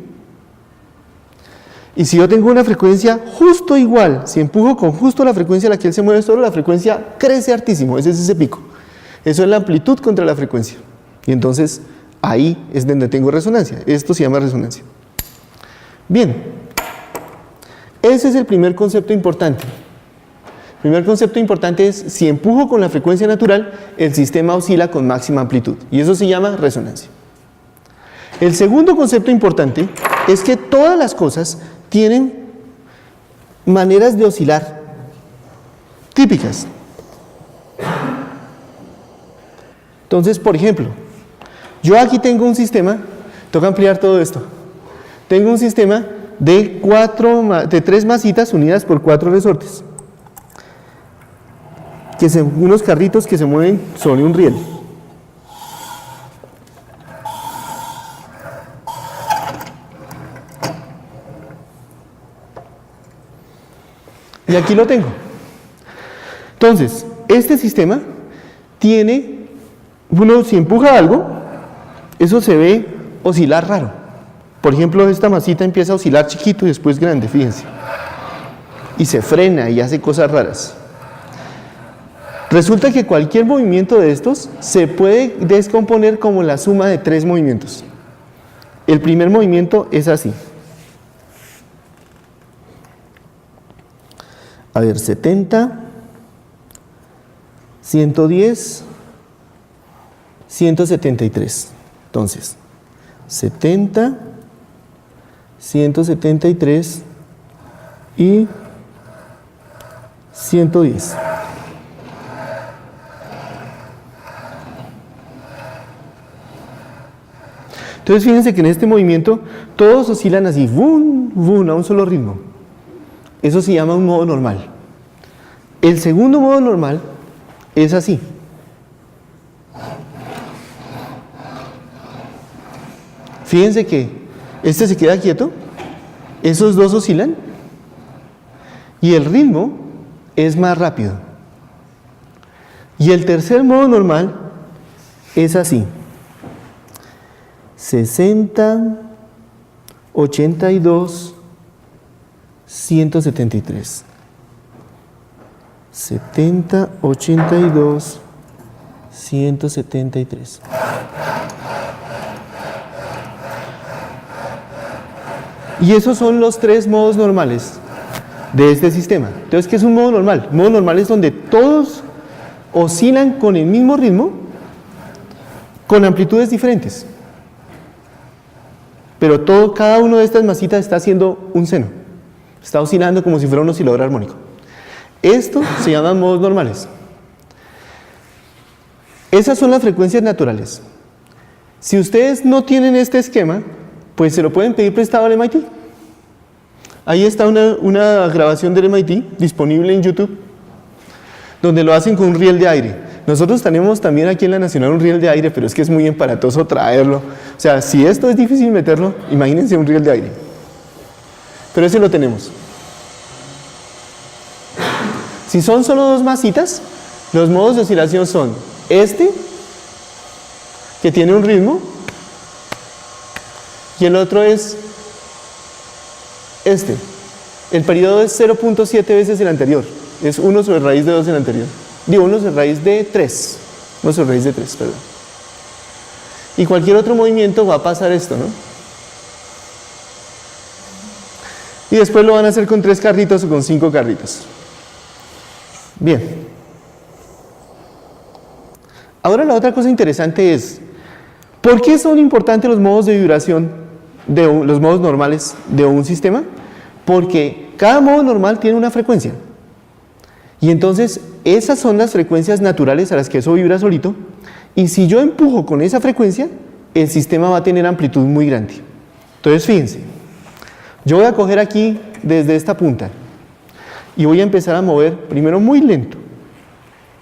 [SPEAKER 1] Y si yo tengo una frecuencia justo igual, si empujo con justo la frecuencia a la que él se mueve solo, la frecuencia crece hartísimo, ese es ese pico. Eso es la amplitud contra la frecuencia. Y entonces, ahí es donde tengo resonancia. Esto se llama resonancia. Bien, ese es el primer concepto importante. El primer concepto importante es, si empujo con la frecuencia natural, el sistema oscila con máxima amplitud. Y eso se llama resonancia. El segundo concepto importante es que todas las cosas tienen maneras de oscilar típicas. Entonces, por ejemplo, yo aquí tengo un sistema, toca ampliar todo esto. Tengo un sistema de 3 masitas unidas por 4 resortes, que son unos carritos que se mueven sobre un riel. Y aquí lo tengo. Entonces, este sistema tiene, uno si empuja algo, eso se ve oscilar raro. Por ejemplo, esta masita empieza a oscilar chiquito y después grande, fíjense. Y se frena y hace cosas raras. Resulta que cualquier movimiento de estos se puede descomponer como la suma de 3 movimientos. El primer movimiento es así. A ver, 70, 110, 173. Entonces, 70, 173 y 110. Entonces, fíjense que en este movimiento todos oscilan así, ¡vum! ¡Vum! A un solo ritmo. Eso se llama un modo normal. El segundo modo normal es así. Fíjense que este se queda quieto, esos dos oscilan y el ritmo es más rápido. Y el tercer modo normal es así. 60, 82, 173. 70, 82, 173. Y esos son los 3 modos normales de este sistema. Entonces, ¿qué es un modo normal? Un modo normal es donde todos oscilan con el mismo ritmo, con amplitudes diferentes. Pero cada uno de estas masitas está haciendo un seno. Está oscilando como si fuera un oscilador armónico. Esto se llaman modos normales. Esas son las frecuencias naturales. Si ustedes no tienen este esquema, pues se lo pueden pedir prestado al MIT. Ahí está una grabación del MIT disponible en YouTube, donde lo hacen con un riel de aire. Nosotros tenemos también aquí en la Nacional un riel de aire, pero es que es muy emparatoso traerlo. O sea, si esto es difícil meterlo, imagínense un riel de aire. Pero ese lo tenemos. Si son solo dos masitas, los modos de oscilación son este, que tiene un ritmo, y el otro es este. El periodo es 0.7 veces el anterior. Es 1 sobre raíz de 2 el anterior. Digo, 1 sobre raíz de 3. 1 sobre raíz de 3, perdón. Y cualquier otro movimiento va a pasar esto, ¿no? Y después lo van a hacer con 3 carritos o con 5 carritos. Bien. Ahora la otra cosa interesante es, ¿por qué son importantes los modos de vibración, los modos normales de un sistema? Porque cada modo normal tiene una frecuencia. Y entonces esas son las frecuencias naturales a las que eso vibra solito. Y si yo empujo con esa frecuencia, el sistema va a tener amplitud muy grande. Entonces fíjense, yo voy a coger aquí desde esta punta y voy a empezar a mover primero muy lento,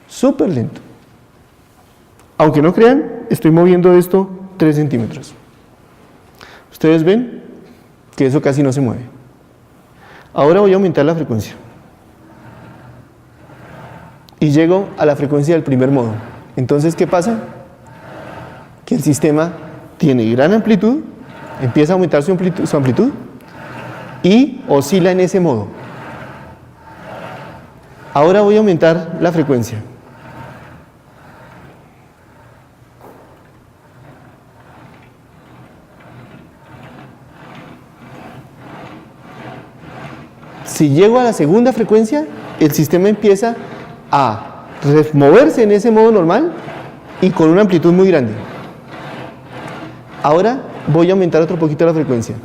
[SPEAKER 1] súper lento. Aunque no crean, estoy moviendo esto 3 centímetros. Ustedes ven que eso casi no se mueve. Ahora voy a aumentar la frecuencia. Y llego a la frecuencia del primer modo. Entonces, ¿qué pasa? Que el sistema tiene gran amplitud, empieza a aumentar su amplitud y oscila en ese modo. Ahora voy a aumentar la frecuencia. Si llego a la segunda frecuencia, el sistema empieza a moverse en ese modo normal y con una amplitud muy grande. Ahora voy a aumentar otro poquito la frecuencia.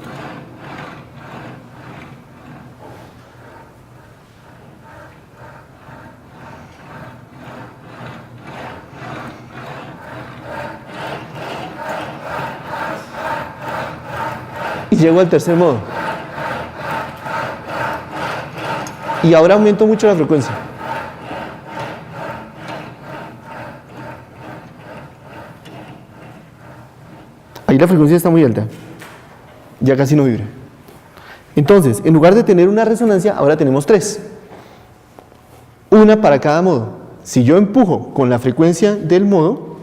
[SPEAKER 1] Y llego al tercer modo. Y ahora aumento mucho la frecuencia. Ahí la frecuencia está muy alta. Ya casi no vibra. Entonces, en lugar de tener una resonancia, ahora tenemos 3. Una para cada modo. Si yo empujo con la frecuencia del modo,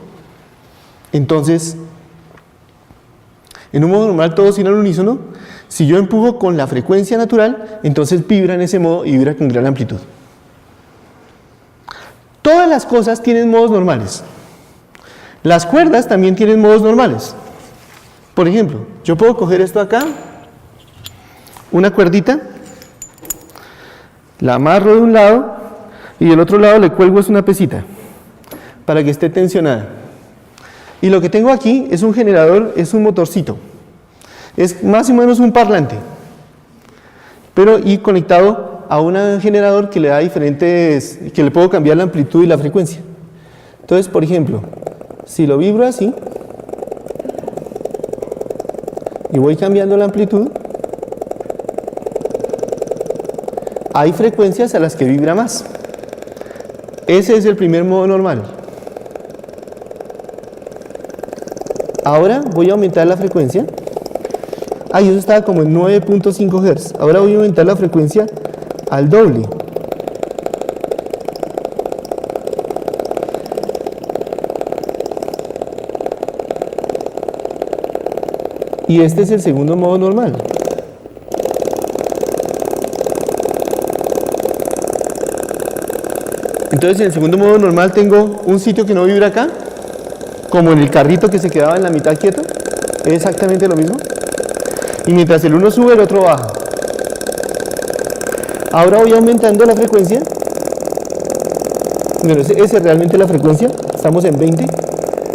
[SPEAKER 1] entonces, en un modo normal todos irán al unísono. Si yo empujo con la frecuencia natural, entonces vibra en ese modo y vibra con gran amplitud. Todas las cosas tienen modos normales. Las cuerdas también tienen modos normales. Por ejemplo, yo puedo coger esto acá, una cuerdita, la amarro de un lado y del otro lado le cuelgo una pesita para que esté tensionada. Y lo que tengo aquí es un generador, es un motorcito. Es más o menos un parlante, pero y conectado a un generador que le da diferentes, que le puedo cambiar la amplitud y la frecuencia. Entonces, por ejemplo, si lo vibro así y voy cambiando la amplitud, hay frecuencias a las que vibra más. Ese es el primer modo normal. Ahora voy a aumentar la frecuencia. Eso estaba como en 9.5 Hz. Ahora voy a aumentar la frecuencia al doble. Y este es el segundo modo normal. Entonces en el segundo modo normal tengo un sitio que no vibra acá, como en el carrito que se quedaba en la mitad quieto. Es exactamente lo mismo. Y mientras el uno sube, el otro baja. Ahora voy aumentando la frecuencia. Bueno, esa es realmente la frecuencia. Estamos en 20.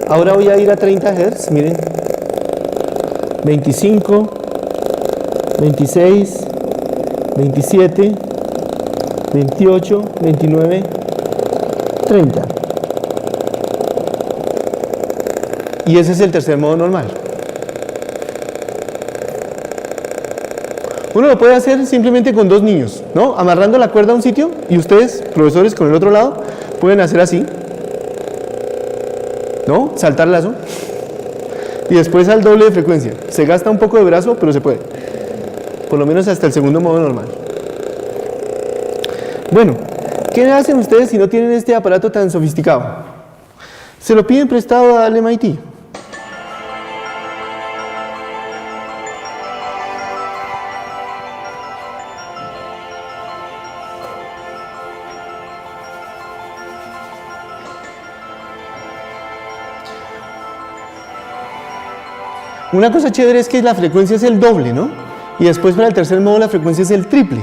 [SPEAKER 1] Ahora voy a ir a 30 Hz. Miren. 25, 26, 27, 28, 29, 30. Y ese es el tercer modo normal. Uno lo puede hacer simplemente con 2 niños, ¿no? Amarrando la cuerda a un sitio y ustedes, profesores, con el otro lado, pueden hacer así, ¿no? Saltar lazo. Y después al doble de frecuencia. Se gasta un poco de brazo, pero se puede. Por lo menos hasta el segundo modo normal. Bueno, ¿Qué hacen ustedes si no tienen este aparato tan sofisticado? Se lo piden prestado al MIT. Una cosa chévere es que la frecuencia es el doble, ¿no? Y después para el tercer modo la frecuencia es el triple.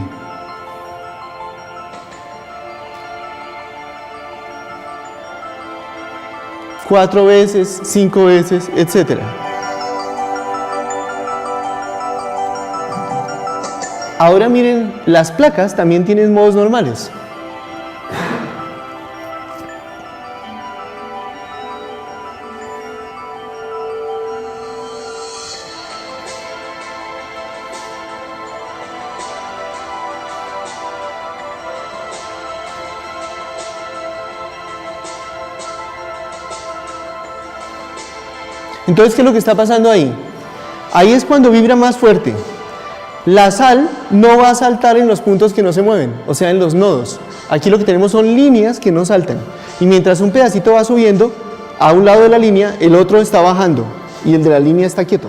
[SPEAKER 1] Cuatro veces, 5 veces, etc. Ahora miren, las placas también tienen modos normales. Entonces, ¿qué es lo que está pasando ahí? Ahí es cuando vibra más fuerte. La sal no va a saltar en los puntos que no se mueven, o sea, en los nodos. Aquí lo que tenemos son líneas que no saltan. Y mientras un pedacito va subiendo, a un lado de la línea, el otro está bajando. Y el de la línea está quieto.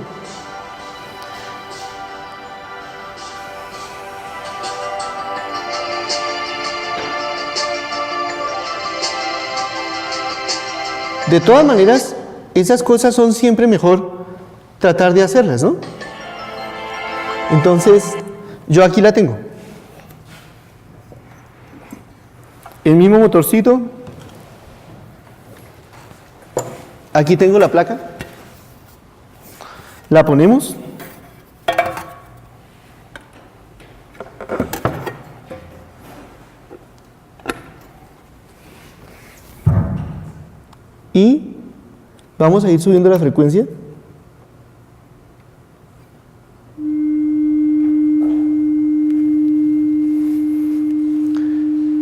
[SPEAKER 1] De todas maneras, esas cosas son siempre mejor tratar de hacerlas, ¿no? Entonces, yo aquí la tengo. El mismo motorcito. Aquí tengo la placa. La ponemos. Y vamos a ir subiendo la frecuencia.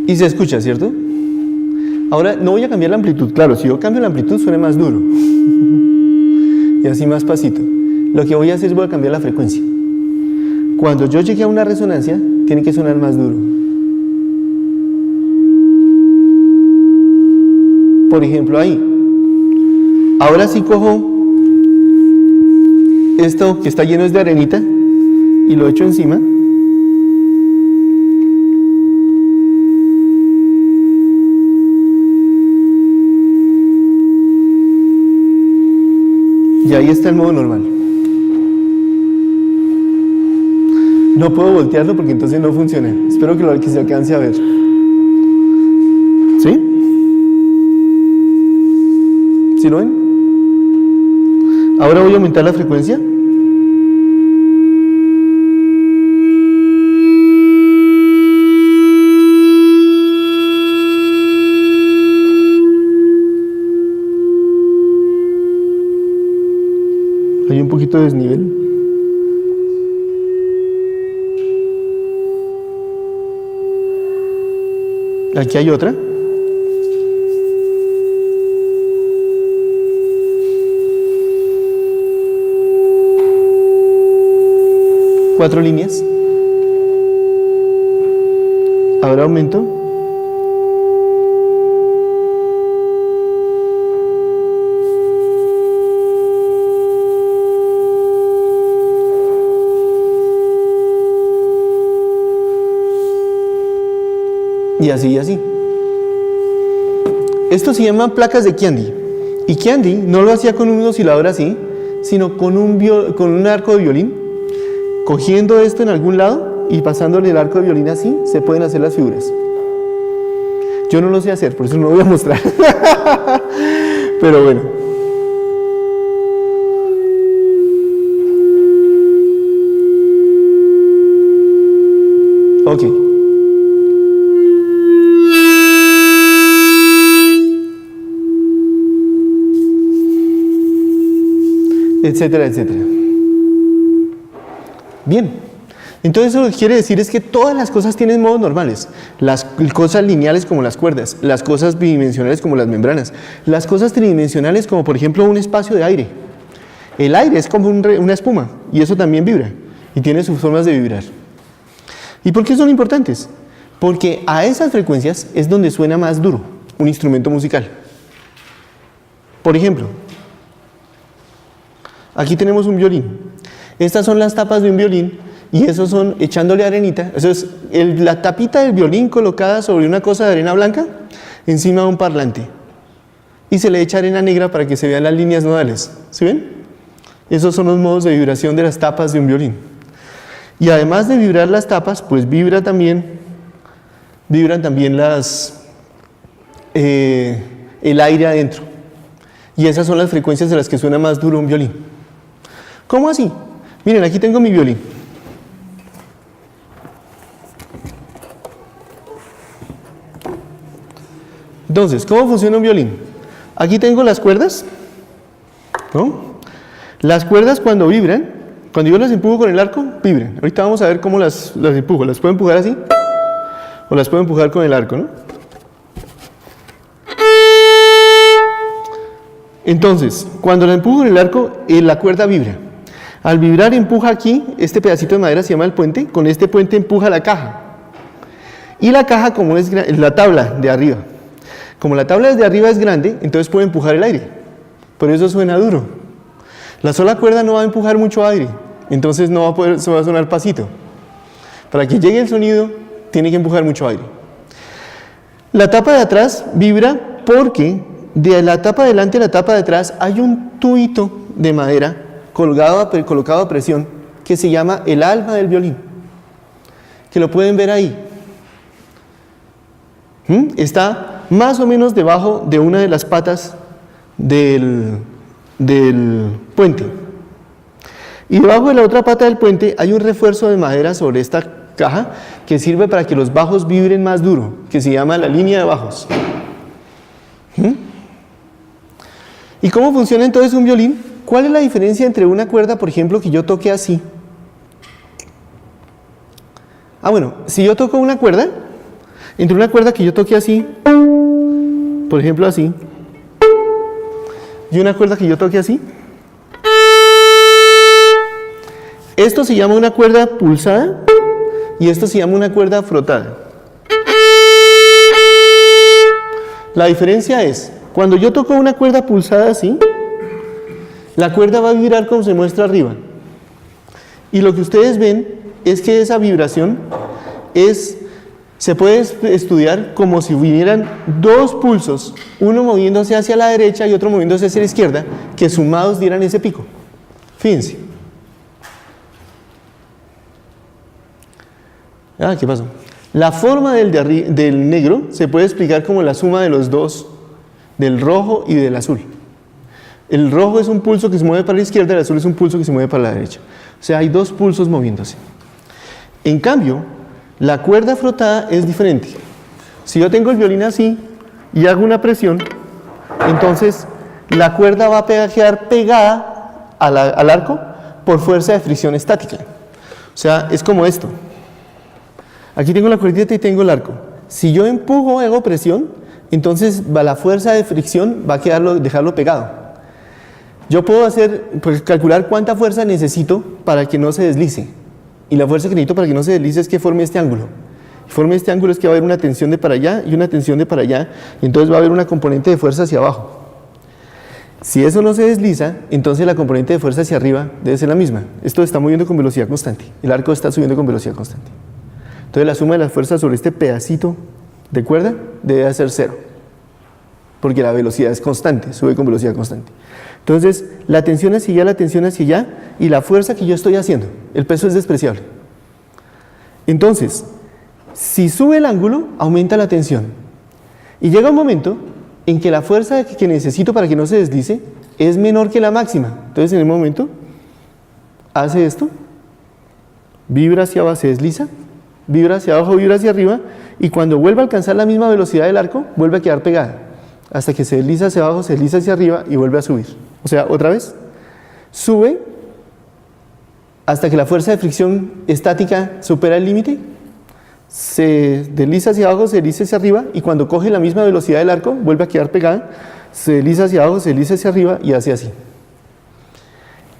[SPEAKER 1] Y se escucha, ¿cierto? Ahora no voy a cambiar la amplitud. Claro, si yo cambio la amplitud suena más duro. Y así más pasito. Lo que voy a hacer es voy a cambiar la frecuencia. Cuando yo llegue a una resonancia, tiene que sonar más duro. Por ejemplo, ahí. Ahora sí cojo esto que está lleno de arenita y lo echo encima. Y ahí está el modo normal. No puedo voltearlo porque entonces no funciona. Espero que se alcance a ver. ¿Sí? ¿Sí lo ven? Ahora voy a aumentar la frecuencia. Hay un poquito de desnivel. Aquí hay otra. Cuatro líneas. Ahora aumento. Y así y así. Esto se llama placas de Chiandi. Y Chiandi no lo hacía con un oscilador así, sino con un arco de violín. Cogiendo esto en algún lado y pasándole el arco de violín así, se pueden hacer las figuras. Yo no lo sé hacer, por eso no lo voy a mostrar. Pero bueno. Ok. Etcétera, etcétera. Bien, entonces eso lo que quiere decir es que todas las cosas tienen modos normales. Las cosas lineales como las cuerdas, las cosas bidimensionales como las membranas, las cosas tridimensionales como por ejemplo un espacio de aire. El aire es como una espuma y eso también vibra y tiene sus formas de vibrar. ¿Y por qué son importantes? Porque a esas frecuencias es donde suena más duro un instrumento musical. Por ejemplo, aquí tenemos un violín. Estas son las tapas de un violín y esos son echándole arenita. Eso es la tapita del violín colocada sobre una cosa de arena blanca encima de un parlante. Y se le echa arena negra para que se vean las líneas nodales. ¿Sí ven? Esos son los modos de vibración de las tapas de un violín. Y además de vibrar las tapas, pues vibran también el aire adentro. Y esas son las frecuencias de las que suena más duro un violín. ¿Cómo así? Miren, aquí tengo mi violín. Entonces, ¿cómo funciona un violín? Aquí tengo las cuerdas, ¿no? Las cuerdas cuando vibran, cuando yo las empujo con el arco, vibran. Ahorita vamos a ver cómo las empujo. ¿Las puedo empujar así? O las puedo empujar con el arco, ¿no? Entonces, cuando la empujo con el arco, la cuerda vibra. Al vibrar empuja aquí, este pedacito de madera se llama el puente, con este puente empuja la caja. Y la caja, como es la tabla de arriba, como la tabla desde arriba es grande, entonces puede empujar el aire. Por eso suena duro. La sola cuerda no va a empujar mucho aire, entonces no va a poder, se va a sonar pasito. Para que llegue el sonido, tiene que empujar mucho aire. La tapa de atrás vibra porque de la tapa de delante a la tapa de atrás hay un tubito de madera colocado a presión que se llama el alma del violín, que lo pueden ver ahí. Está más o menos debajo de una de las patas del puente. Y debajo de la otra pata del puente hay un refuerzo de madera sobre esta caja que sirve para que los bajos vibren más duro, que se llama la línea de bajos. ¿Y cómo funciona entonces un violín? ¿Cuál es la diferencia entre una cuerda, por ejemplo, que yo toque así? Bueno, si yo toco una cuerda, entre una cuerda que yo toque así, por ejemplo así, y una cuerda que yo toque así, esto se llama una cuerda pulsada y esto se llama una cuerda frotada. La diferencia es, cuando yo toco una cuerda pulsada así, la cuerda va a vibrar como se muestra arriba. Y lo que ustedes ven es que esa vibración se puede estudiar como si vinieran dos pulsos, uno moviéndose hacia la derecha y otro moviéndose hacia la izquierda, que sumados dieran ese pico. Fíjense. ¿Qué pasó? La forma del negro se puede explicar como la suma de los dos, del rojo y del azul. El rojo es un pulso que se mueve para la izquierda, el azul es un pulso que se mueve para la derecha. O sea, hay dos pulsos moviéndose. En cambio, la cuerda frotada es diferente. Si yo tengo el violín así y hago una presión, entonces la cuerda va a quedar pegada al arco por fuerza de fricción estática. O sea, es como esto. Aquí tengo la cuerdita y tengo el arco. Si yo empujo, hago presión, entonces la fuerza de fricción va a dejarlo pegado. Yo puedo calcular cuánta fuerza necesito para que no se deslice. Y la fuerza que necesito para que no se deslice es que forme este ángulo. Forme este ángulo es que va a haber una tensión de para allá y una tensión de para allá, y entonces va a haber una componente de fuerza hacia abajo. Si eso no se desliza, entonces la componente de fuerza hacia arriba debe ser la misma. Esto está moviendo con velocidad constante. El arco está subiendo con velocidad constante. Entonces la suma de las fuerzas sobre este pedacito de cuerda debe ser 0. Porque la velocidad es constante, sube con velocidad constante. Entonces, la tensión hacia allá, y la fuerza que yo estoy haciendo, el peso es despreciable. Entonces, si sube el ángulo, aumenta la tensión. Y llega un momento en que la fuerza que necesito para que no se deslice es menor que la máxima. Entonces, en el momento, hace esto, vibra hacia abajo, se desliza, vibra hacia abajo, vibra hacia arriba, y cuando vuelve a alcanzar la misma velocidad del arco, vuelve a quedar pegada. Hasta que se desliza hacia abajo, se desliza hacia arriba y vuelve a subir. O sea, otra vez, sube hasta que la fuerza de fricción estática supera el límite, se desliza hacia abajo, se desliza hacia arriba, y cuando coge la misma velocidad del arco, vuelve a quedar pegada, se desliza hacia abajo, se desliza hacia arriba y hace así.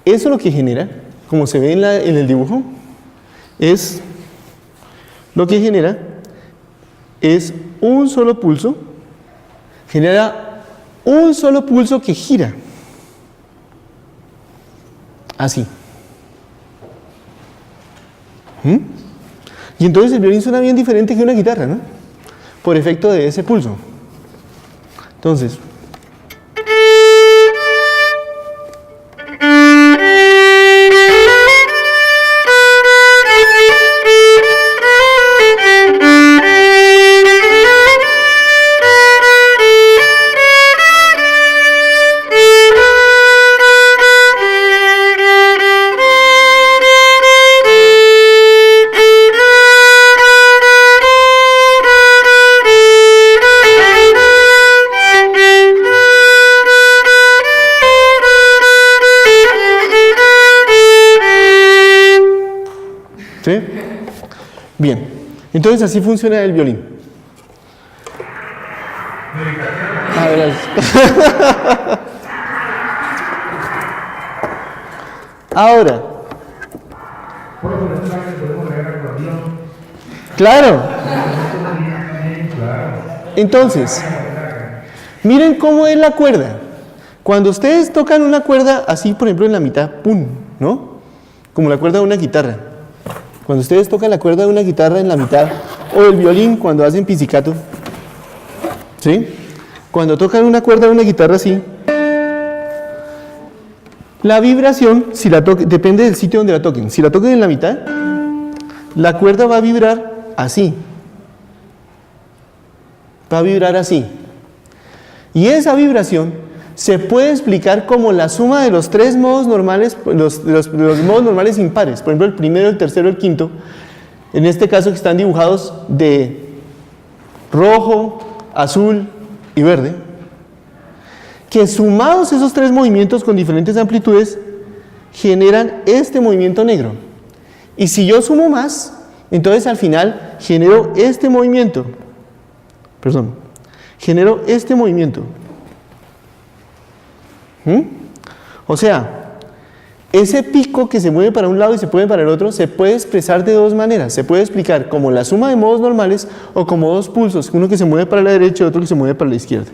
[SPEAKER 1] Eso lo que genera, como se ve en el dibujo, es lo que genera es un solo pulso, genera un solo pulso que gira. Así. Y entonces el violín suena bien diferente que una guitarra, ¿no? Por efecto de ese pulso. Entonces. ¿Sí? Bien, entonces así funciona el violín. Ah, gracias. Ahora. Claro. Entonces, miren cómo es la cuerda. Cuando ustedes tocan una cuerda así, por ejemplo, en la mitad, ¡pum!, ¿no? Como la cuerda de una guitarra. Cuando ustedes tocan la cuerda de una guitarra en la mitad, o el violín cuando hacen pizzicato, ¿sí? Cuando tocan una cuerda de una guitarra así, la vibración, si la depende del sitio donde la toquen. Si la toquen en la mitad, la cuerda va a vibrar así. Va a vibrar así. Y esa vibración se puede explicar como la suma de los tres modos normales, los modos normales impares. Por ejemplo, el primero, el tercero, el quinto. En este caso que están dibujados de rojo, azul y verde. Que sumados esos tres movimientos con diferentes amplitudes, generan este movimiento negro. Y si yo sumo más, entonces al final genero este movimiento. Perdón. Genero este movimiento. O sea, ese pico que se mueve para un lado y se mueve para el otro se puede expresar de dos maneras. Se puede explicar como la suma de modos normales o como dos pulsos, uno que se mueve para la derecha y otro que se mueve para la izquierda.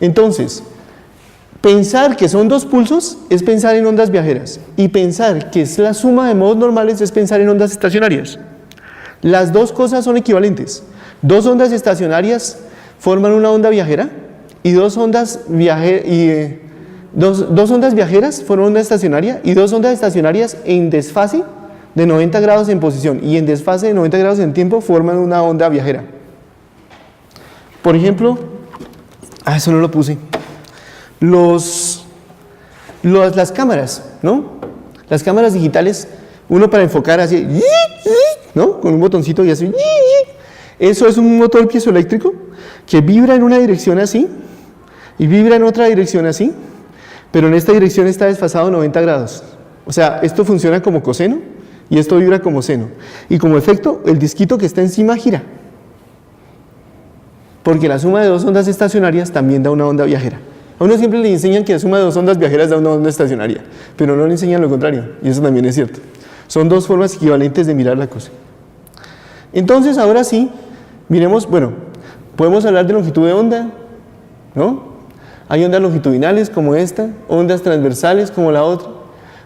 [SPEAKER 1] Entonces, pensar que son dos pulsos es pensar en ondas viajeras, y pensar que es la suma de modos normales es pensar en ondas estacionarias. Las dos cosas son equivalentes. Dos ondas estacionarias forman una onda viajera y dos ondas viajeras forman una onda estacionaria, y dos ondas estacionarias en desfase de 90 grados en posición y en desfase de 90 grados en tiempo forman una onda viajera. Por ejemplo, eso no lo puse. Las cámaras, ¿no? Las cámaras digitales, uno para enfocar así, ¿no? Con un botoncito y así. Eso es un motor piezoeléctrico que vibra en una dirección así y vibra en otra dirección así, pero en esta dirección está desfasado 90 grados. O sea, esto funciona como coseno y esto vibra como seno. Y como efecto, el disquito que está encima gira. Porque la suma de dos ondas estacionarias también da una onda viajera. A uno siempre le enseñan que la suma de dos ondas viajeras da una onda estacionaria, pero no le enseñan lo contrario, y eso también es cierto. Son dos formas equivalentes de mirar la cosa. Entonces, ahora sí, miremos, bueno, podemos hablar de longitud de onda, ¿no? Hay ondas longitudinales como esta, ondas transversales como la otra,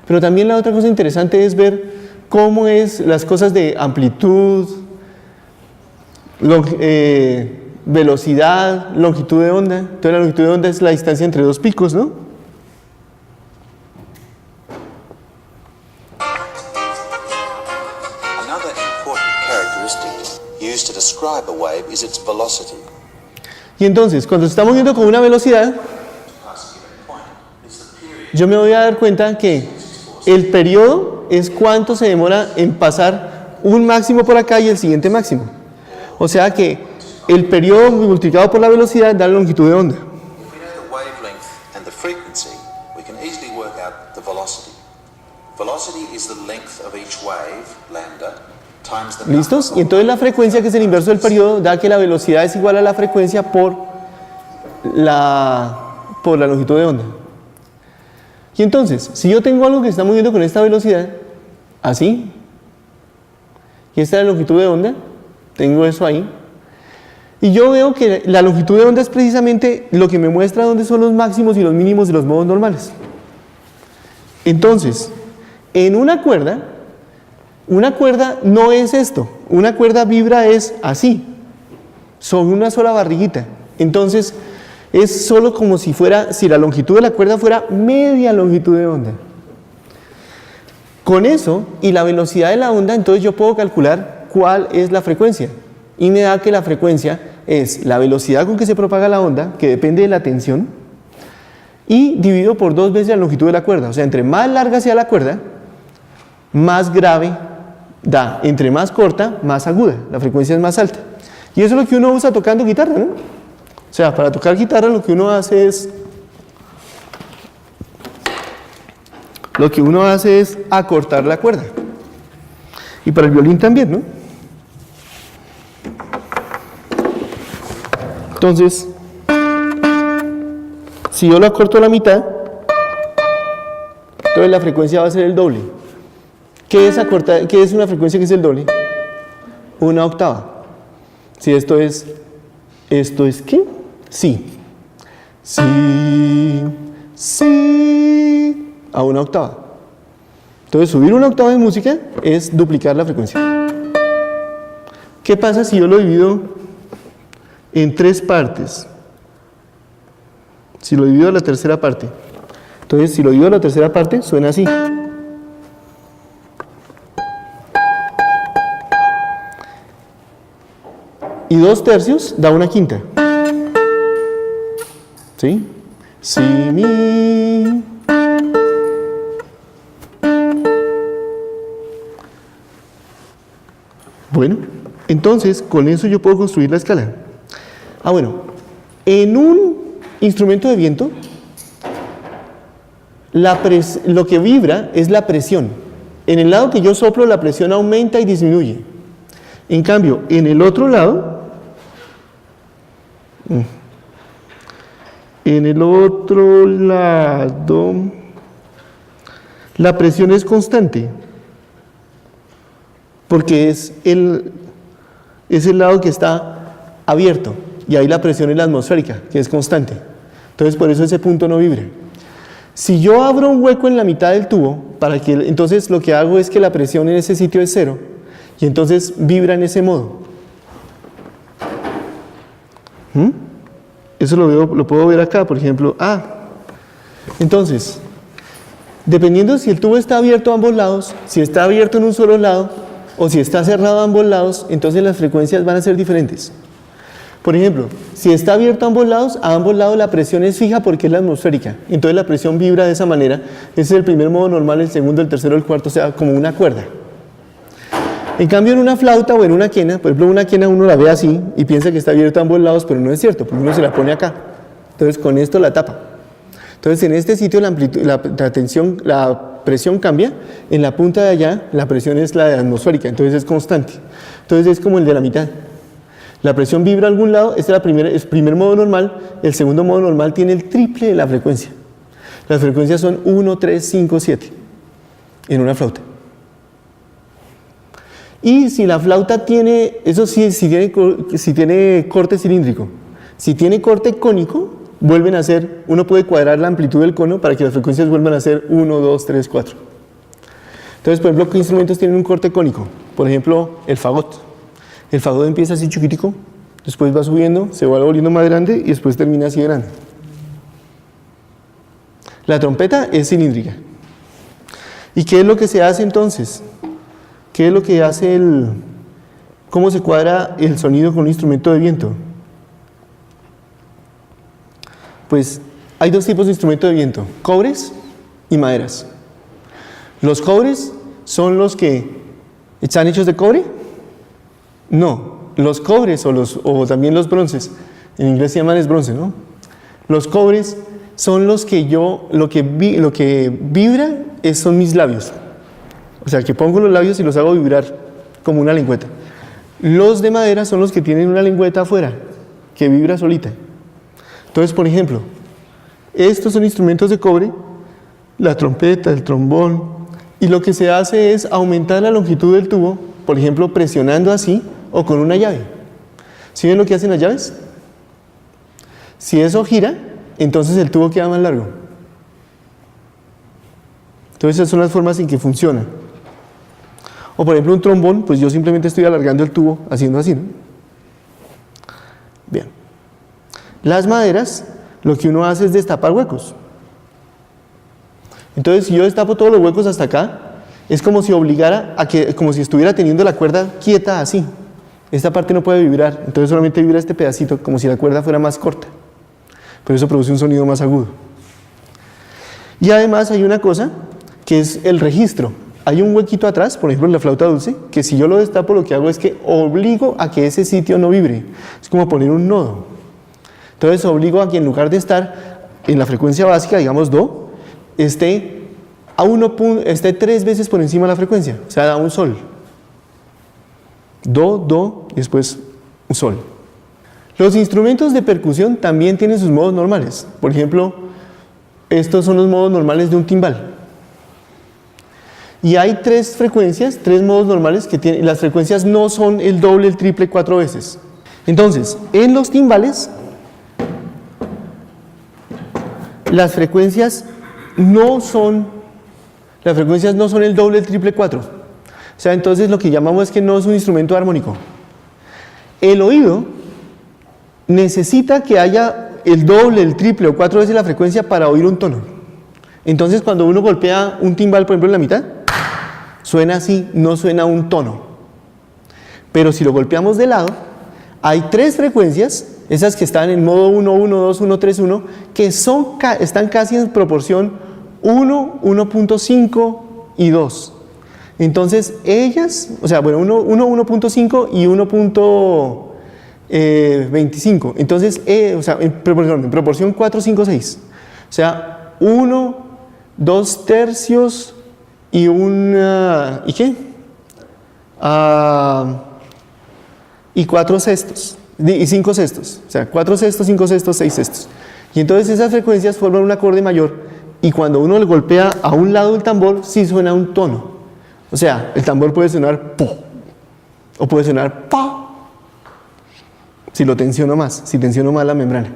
[SPEAKER 1] pero también la otra cosa interesante es ver cómo es las cosas de amplitud, velocidad, longitud de onda. Entonces la longitud de onda es la distancia entre dos picos, ¿no?
[SPEAKER 6] Another important characteristic used to describe a wave is its velocity.
[SPEAKER 1] Y entonces, cuando se está moviendo con una velocidad, yo me voy a dar cuenta que el periodo es cuánto se demora en pasar un máximo por acá y el siguiente máximo. O sea que el periodo multiplicado por la velocidad da la longitud de onda.
[SPEAKER 6] If we know the wavelength and the frequency, we can easily work out the velocity. Velocity is the length of each wave, lambda, times the
[SPEAKER 1] ¿Listos? Y entonces la frecuencia, que es el inverso del periodo, da que la velocidad es igual a la frecuencia por la longitud de onda. Y entonces, si yo tengo algo que se está moviendo con esta velocidad, así. Y esta es la longitud de onda, tengo eso ahí. Y yo veo que la longitud de onda es precisamente lo que me muestra dónde son los máximos y los mínimos de los modos normales. Entonces, en una cuerda no es esto, una cuerda vibra es así, sobre una sola barriguita. Entonces, es solo como si la longitud de la cuerda fuera media longitud de onda. Con eso y la velocidad de la onda, entonces yo puedo calcular cuál es la frecuencia. Y me da que la frecuencia es la velocidad con que se propaga la onda, que depende de la tensión, y dividido por 2 veces la longitud de la cuerda. O sea, entre más larga sea la cuerda, más grave da. Entre más corta, más aguda. La frecuencia es más alta. Y eso es lo que uno usa tocando guitarra, ¿no? O sea, para tocar guitarra lo que uno hace es acortar la cuerda. Y para el violín también, ¿no? Entonces, si yo lo acorto a la mitad, entonces la frecuencia va a ser el doble. ¿Qué es una frecuencia que es el doble? Una octava. Si ¿esto es qué? Sí. Si, a una octava. Entonces, subir una octava en música es duplicar la frecuencia. ¿Qué pasa si yo lo divido en 3 partes? Si lo divido a la tercera parte. Entonces, si lo divido a la tercera parte, suena así. Y 2/3 da una quinta. ¿Sí? Si, mi. Bueno, entonces con eso yo puedo construir la escala. Bueno, en un instrumento de viento, lo que vibra es la presión. En el lado que yo soplo, la presión aumenta y disminuye. En cambio, en el otro lado, la presión es constante, porque es el lado que está abierto, y ahí la presión es la atmosférica, que es constante. Entonces, por eso ese punto no vibra. Si yo abro un hueco en la mitad del tubo, entonces lo que hago es que la presión en ese sitio es 0, y entonces vibra en ese modo. Eso lo puedo ver acá, por ejemplo. Entonces, dependiendo si el tubo está abierto a ambos lados, si está abierto en un solo lado, o si está cerrado a ambos lados, entonces las frecuencias van a ser diferentes. Por ejemplo, si está abierto a ambos lados la presión es fija porque es la atmosférica. Entonces la presión vibra de esa manera. Ese es el primer modo normal, el segundo, el tercero, el cuarto, o sea, como una cuerda. En cambio, en una flauta o en una quena, por ejemplo, una quena uno la ve así y piensa que está abierta a ambos lados, pero no es cierto, porque uno se la pone acá. Entonces con esto la tapa. Entonces en este sitio la presión cambia, en la punta de allá la presión es la atmosférica, entonces es constante. Entonces es como el de la mitad. La presión vibra a algún lado, este es el primer modo normal, el segundo modo normal tiene el triple de la frecuencia. Las frecuencias son 1, 3, 5, 7 en una flauta. Y si la flauta tiene, eso sí, si tiene corte cilíndrico, si tiene corte cónico, uno puede cuadrar la amplitud del cono para que las frecuencias vuelvan a ser 1, 2, 3, 4. Entonces, por ejemplo, ¿qué instrumentos tienen un corte cónico? Por ejemplo, el fagot. El fagot empieza así chiquitico, después va subiendo, se va volviendo más grande y después termina así de grande. La trompeta es cilíndrica. ¿Y qué es lo que se hace entonces? ¿Qué es lo que hace cómo se cuadra el sonido con un instrumento de viento? Pues hay 2 tipos de instrumentos de viento, cobres y maderas. Los cobres son los que están hechos de cobre. No, los cobres o también los bronces, en inglés se llaman bronce, ¿no? Los cobres son los que lo que vibra son mis labios. O sea, que pongo los labios y los hago vibrar como una lengüeta. Los de madera son los que tienen una lengüeta afuera, que vibra solita. Entonces, por ejemplo, estos son instrumentos de cobre, la trompeta, el trombón Y lo que se hace es aumentar la longitud del tubo, por ejemplo, presionando así o con una llave. ¿Sí ven lo que hacen las llaves? Si eso gira, entonces el tubo queda más largo. Entonces esas son las formas en que funciona. O por ejemplo un trombón, pues yo simplemente estoy alargando el tubo haciendo así, ¿no? Bien. Las maderas, lo que uno hace es destapar huecos. Entonces si yo destapo todos los huecos hasta acá, es como si obligara a que, como si estuviera teniendo la cuerda quieta así. Esta parte no puede vibrar, entonces solamente vibra este pedacito, como si la cuerda fuera más corta. Pero eso produce un sonido más agudo. Y además hay una cosa que es el registro. Hay un huequito atrás, por ejemplo en la flauta dulce, que si yo lo destapo lo que hago es que obligo a que ese sitio no vibre. Es como poner un nodo. Entonces obligo a que en lugar de estar en la frecuencia básica, digamos Do, esté 3 veces por encima de la frecuencia, o sea, da un sol. Do, Do y después un sol. Los instrumentos de percusión también tienen sus modos normales. Por ejemplo, estos son los modos normales de un timbal. Y hay 3 frecuencias, 3 modos normales que tienen. Las frecuencias no son el doble, el triple, 4 veces. Entonces, en los timbales, las frecuencias no son el doble, el triple, 4. O sea, entonces lo que llamamos es que no es un instrumento armónico. El oído necesita que haya el doble, el triple o 4 veces la frecuencia para oír un tono. Entonces cuando uno golpea un timbal, por ejemplo, en la mitad, suena así, no suena un tono. Pero si lo golpeamos de lado, hay 3 frecuencias, esas que están en modo 1, 1, 2, 1, 3, 1, que están casi en proporción 1, 1.5 y 2. Entonces ellas, o sea, bueno, 1.5 y 1.25. Entonces, o sea, en proporción 4, 5, 6. O sea, 1, 2 tercios y ¿y qué? Y 4 sextos. Y 5 sextos. O sea, 4 sextos, 5 sextos, 6 sextos. Y entonces esas frecuencias forman un acorde mayor. Y cuando uno le golpea a un lado del tambor, sí suena un tono. O sea, el tambor puede sonar po, o puede sonar pa, si lo tensiono más, si tensiono más la membrana.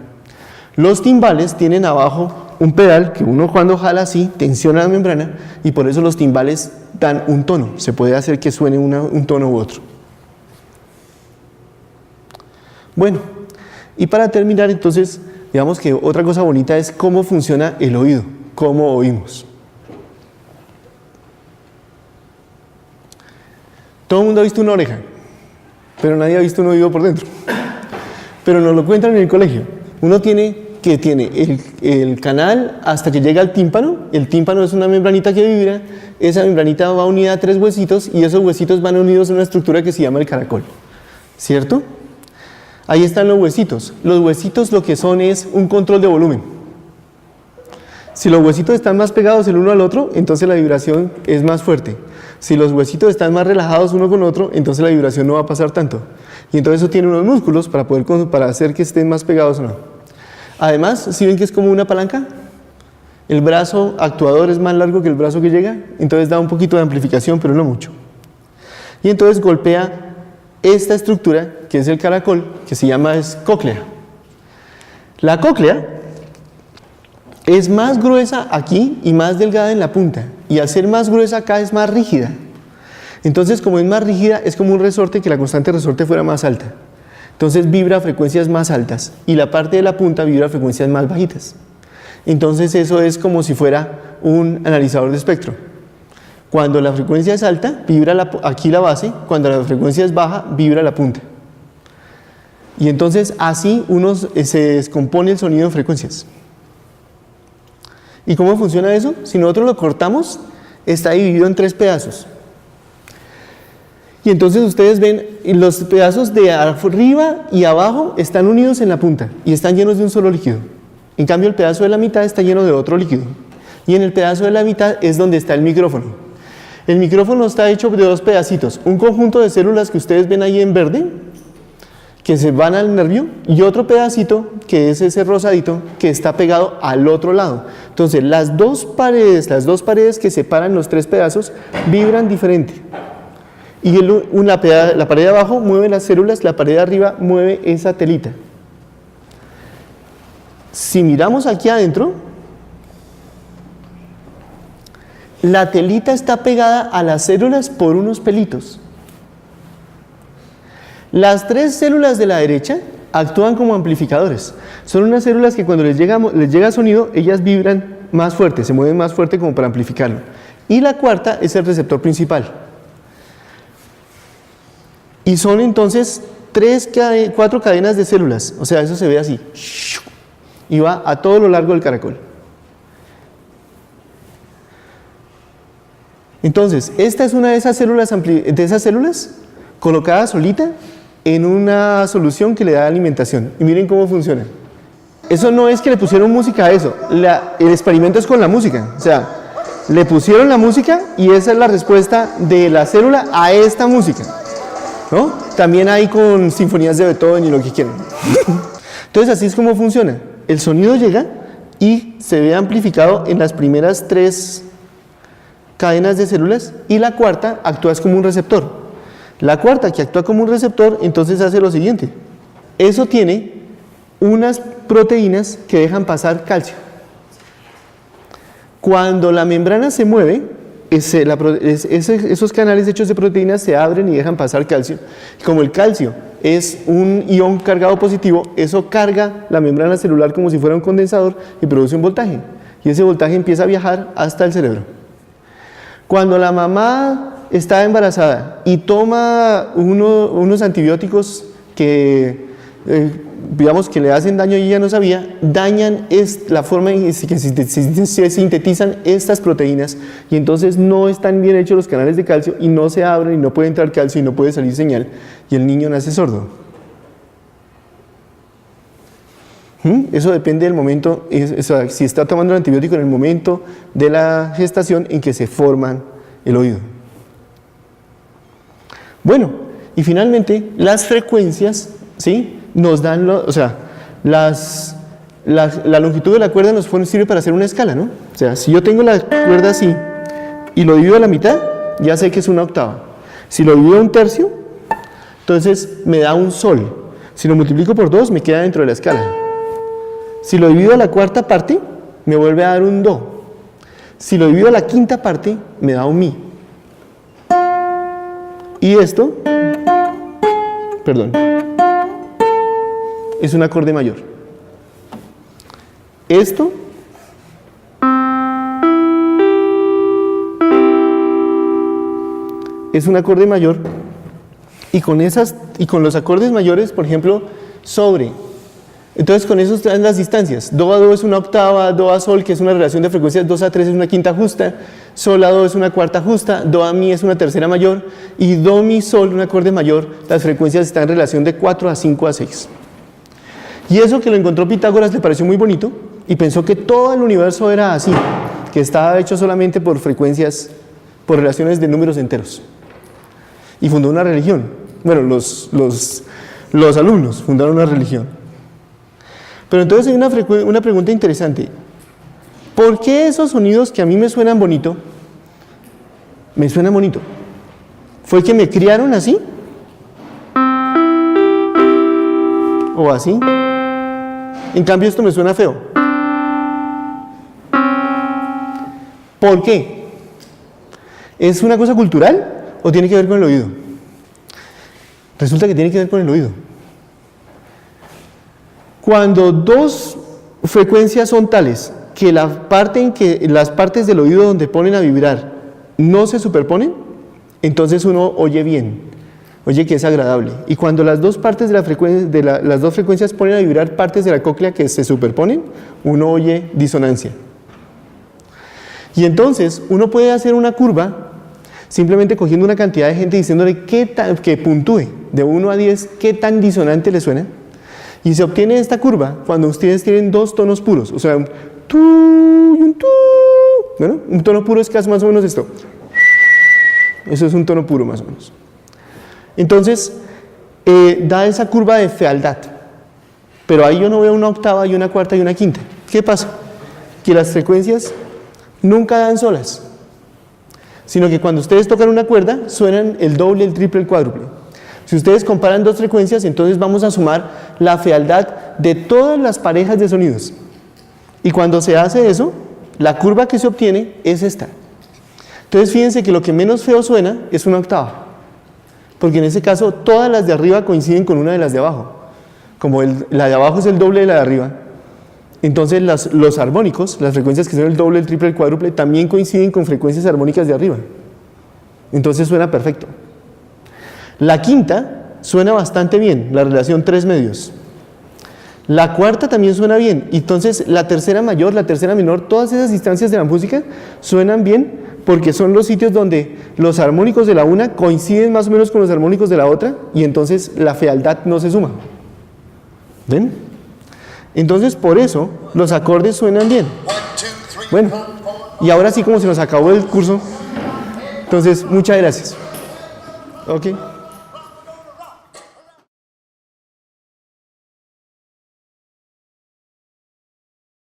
[SPEAKER 1] Los timbales tienen abajo un pedal que uno cuando jala así, tensiona la membrana, y por eso los timbales dan un tono. Se puede hacer que suene un tono u otro. Bueno, y para terminar entonces, digamos que otra cosa bonita es cómo funciona el oído, cómo oímos. Todo el mundo ha visto una oreja, pero nadie ha visto un oído por dentro. Pero nos lo cuentan en el colegio. Uno tiene el canal hasta que llega al tímpano. El tímpano es una membranita que vibra. Esa membranita va unida a 3 huesitos y esos huesitos van unidos a una estructura que se llama el caracol. ¿Cierto? Ahí están los huesitos. Los huesitos lo que son es un control de volumen. Si los huesitos están más pegados el uno al otro, entonces la vibración es más fuerte. Si los huesitos están más relajados uno con otro, entonces la vibración no va a pasar tanto. Y entonces eso tiene unos músculos para hacer que estén más pegados o no. Además, ¿sí ven que es como una palanca? El brazo actuador es más largo que el brazo que llega, entonces da un poquito de amplificación, pero no mucho. Y entonces golpea esta estructura, que es el caracol, que se llama cóclea. La cóclea es más gruesa aquí y más delgada en la punta. Y al ser más gruesa acá es más rígida. Entonces, como es más rígida, es como un resorte que la constante de resorte fuera más alta. Entonces vibra a frecuencias más altas y la parte de la punta vibra a frecuencias más bajitas. Entonces eso es como si fuera un analizador de espectro. Cuando la frecuencia es alta, vibra aquí la base. Cuando la frecuencia es baja, vibra la punta. Y entonces así se descompone el sonido en frecuencias. ¿Y cómo funciona eso? Si nosotros lo cortamos, está dividido en 3 pedazos. Y entonces ustedes ven, los pedazos de arriba y abajo están unidos en la punta y están llenos de un solo líquido. En cambio, el pedazo de la mitad está lleno de otro líquido. Y en el pedazo de la mitad es donde está el micrófono. El micrófono está hecho de 2 pedacitos. Un conjunto de células que ustedes ven ahí en verde, que se van al nervio, y otro pedacito, que es ese rosadito, que está pegado al otro lado. Entonces, las dos paredes que separan los tres pedazos, vibran diferente. Y la pared de abajo mueve las células, la pared de arriba mueve esa telita. Si miramos aquí adentro, la telita está pegada a las células por unos pelitos. Las tres células de la derecha actúan como amplificadores. Son unas células que cuando les llega sonido, ellas vibran más fuerte, se mueven más fuerte como para amplificarlo. Y la cuarta es el receptor principal. Y son entonces 4 cadenas de células. O sea, eso se ve así. Y va a todo lo largo del caracol. Entonces, esta es una de esas células colocada solita en una solución que le da alimentación. Y miren cómo funciona. Eso no es que le pusieron música a eso. El experimento es con la música. O sea, le pusieron la música y esa es la respuesta de la célula a esta música, ¿no? También hay con sinfonías de Beethoven y lo que quieran. Entonces, así es como funciona. El sonido llega y se ve amplificado en las primeras 3 cadenas de células, y la cuarta actúa como un receptor. La cuarta, que actúa como un receptor, entonces hace lo siguiente. Eso tiene unas proteínas que dejan pasar calcio. Cuando la membrana se mueve, esos canales hechos de proteínas se abren y dejan pasar calcio. Como el calcio es un ion cargado positivo, eso carga la membrana celular como si fuera un condensador y produce un voltaje. Y ese voltaje empieza a viajar hasta el cerebro. Cuando la mamá está embarazada y toma unos antibióticos que, digamos, que le hacen daño y ella no sabía, dañan la forma en que se sintetizan estas proteínas, y entonces no están bien hechos los canales de calcio y no se abren y no puede entrar calcio y no puede salir señal, y el niño nace sordo. Eso depende del momento, si está tomando el antibiótico en el momento de la gestación en que se forman el oído. Bueno, y finalmente las frecuencias, ¿sí?, nos dan, la longitud de la cuerda nos sirve para hacer una escala, ¿no? O sea, si yo tengo la cuerda así y lo divido a la mitad, ya sé que es una octava. Si lo divido a un tercio, entonces me da un sol. Si lo multiplico por 2, me queda dentro de la escala. Si lo divido a la cuarta parte, me vuelve a dar un do. Si lo divido a la quinta parte, me da un mi. Y esto, es un acorde mayor. Esto es un acorde mayor, y con los acordes mayores, por ejemplo, entonces con eso están las distancias. Do a do es una octava, do a sol, que es una relación de frecuencias, 2 a 3 es una quinta justa, sol a do es una cuarta justa, do a mi es una tercera mayor, y do mi sol, un acorde mayor, las frecuencias están en relación de 4 a 5 a 6. Y eso que lo encontró Pitágoras le pareció muy bonito y pensó que todo el universo era así, que estaba hecho solamente por frecuencias, por relaciones de números enteros. Y fundó una religión. Bueno, los alumnos fundaron una religión. Pero entonces hay una pregunta interesante. ¿Por qué esos sonidos que a mí me suenan bonito, ¿Fue que me criaron así? ¿O así? En cambio esto me suena feo. ¿Por qué? ¿Es una cosa cultural o tiene que ver con el oído? Resulta que tiene que ver con el oído. Cuando dos frecuencias son tales que las partes del oído donde ponen a vibrar no se superponen, entonces uno oye bien, oye que es agradable. Y cuando las dos partes las dos frecuencias ponen a vibrar partes de la cóclea que se superponen, uno oye disonancia. Y entonces uno puede hacer una curva simplemente cogiendo una cantidad de gente y diciéndole que puntúe de 1 a 10 qué tan disonante le suena. Y se obtiene esta curva cuando ustedes tienen dos tonos puros, o sea, un tu y un tu. Bueno, un tono puro es casi más o menos esto. Eso es un tono puro más o menos. Entonces, da esa curva de fealdad. Pero ahí yo no veo una octava y una cuarta y una quinta. ¿Qué pasa? Que las frecuencias nunca dan solas, sino que cuando ustedes tocan una cuerda, suenan el doble, el triple, el cuádruple. Si ustedes comparan dos frecuencias, entonces vamos a sumar la fealdad de todas las parejas de sonidos. Y cuando se hace eso, la curva que se obtiene es esta. Entonces fíjense que lo que menos feo suena es una octava, porque en ese caso todas las de arriba coinciden con una de las de abajo. Como la de abajo es el doble de la de arriba, entonces los armónicos, las frecuencias que son el doble, el triple, el cuádruple, también coinciden con frecuencias armónicas de arriba. Entonces suena perfecto. La quinta suena bastante bien, la relación 3 medios. La cuarta también suena bien, entonces la tercera mayor, la tercera menor, todas esas instancias de la música suenan bien porque son los sitios donde los armónicos de la una coinciden más o menos con los armónicos de la otra y entonces la fealdad no se suma. ¿Ven? Entonces por eso los acordes suenan bien. Bueno, y ahora sí como se nos acabó el curso, entonces muchas gracias. Ok.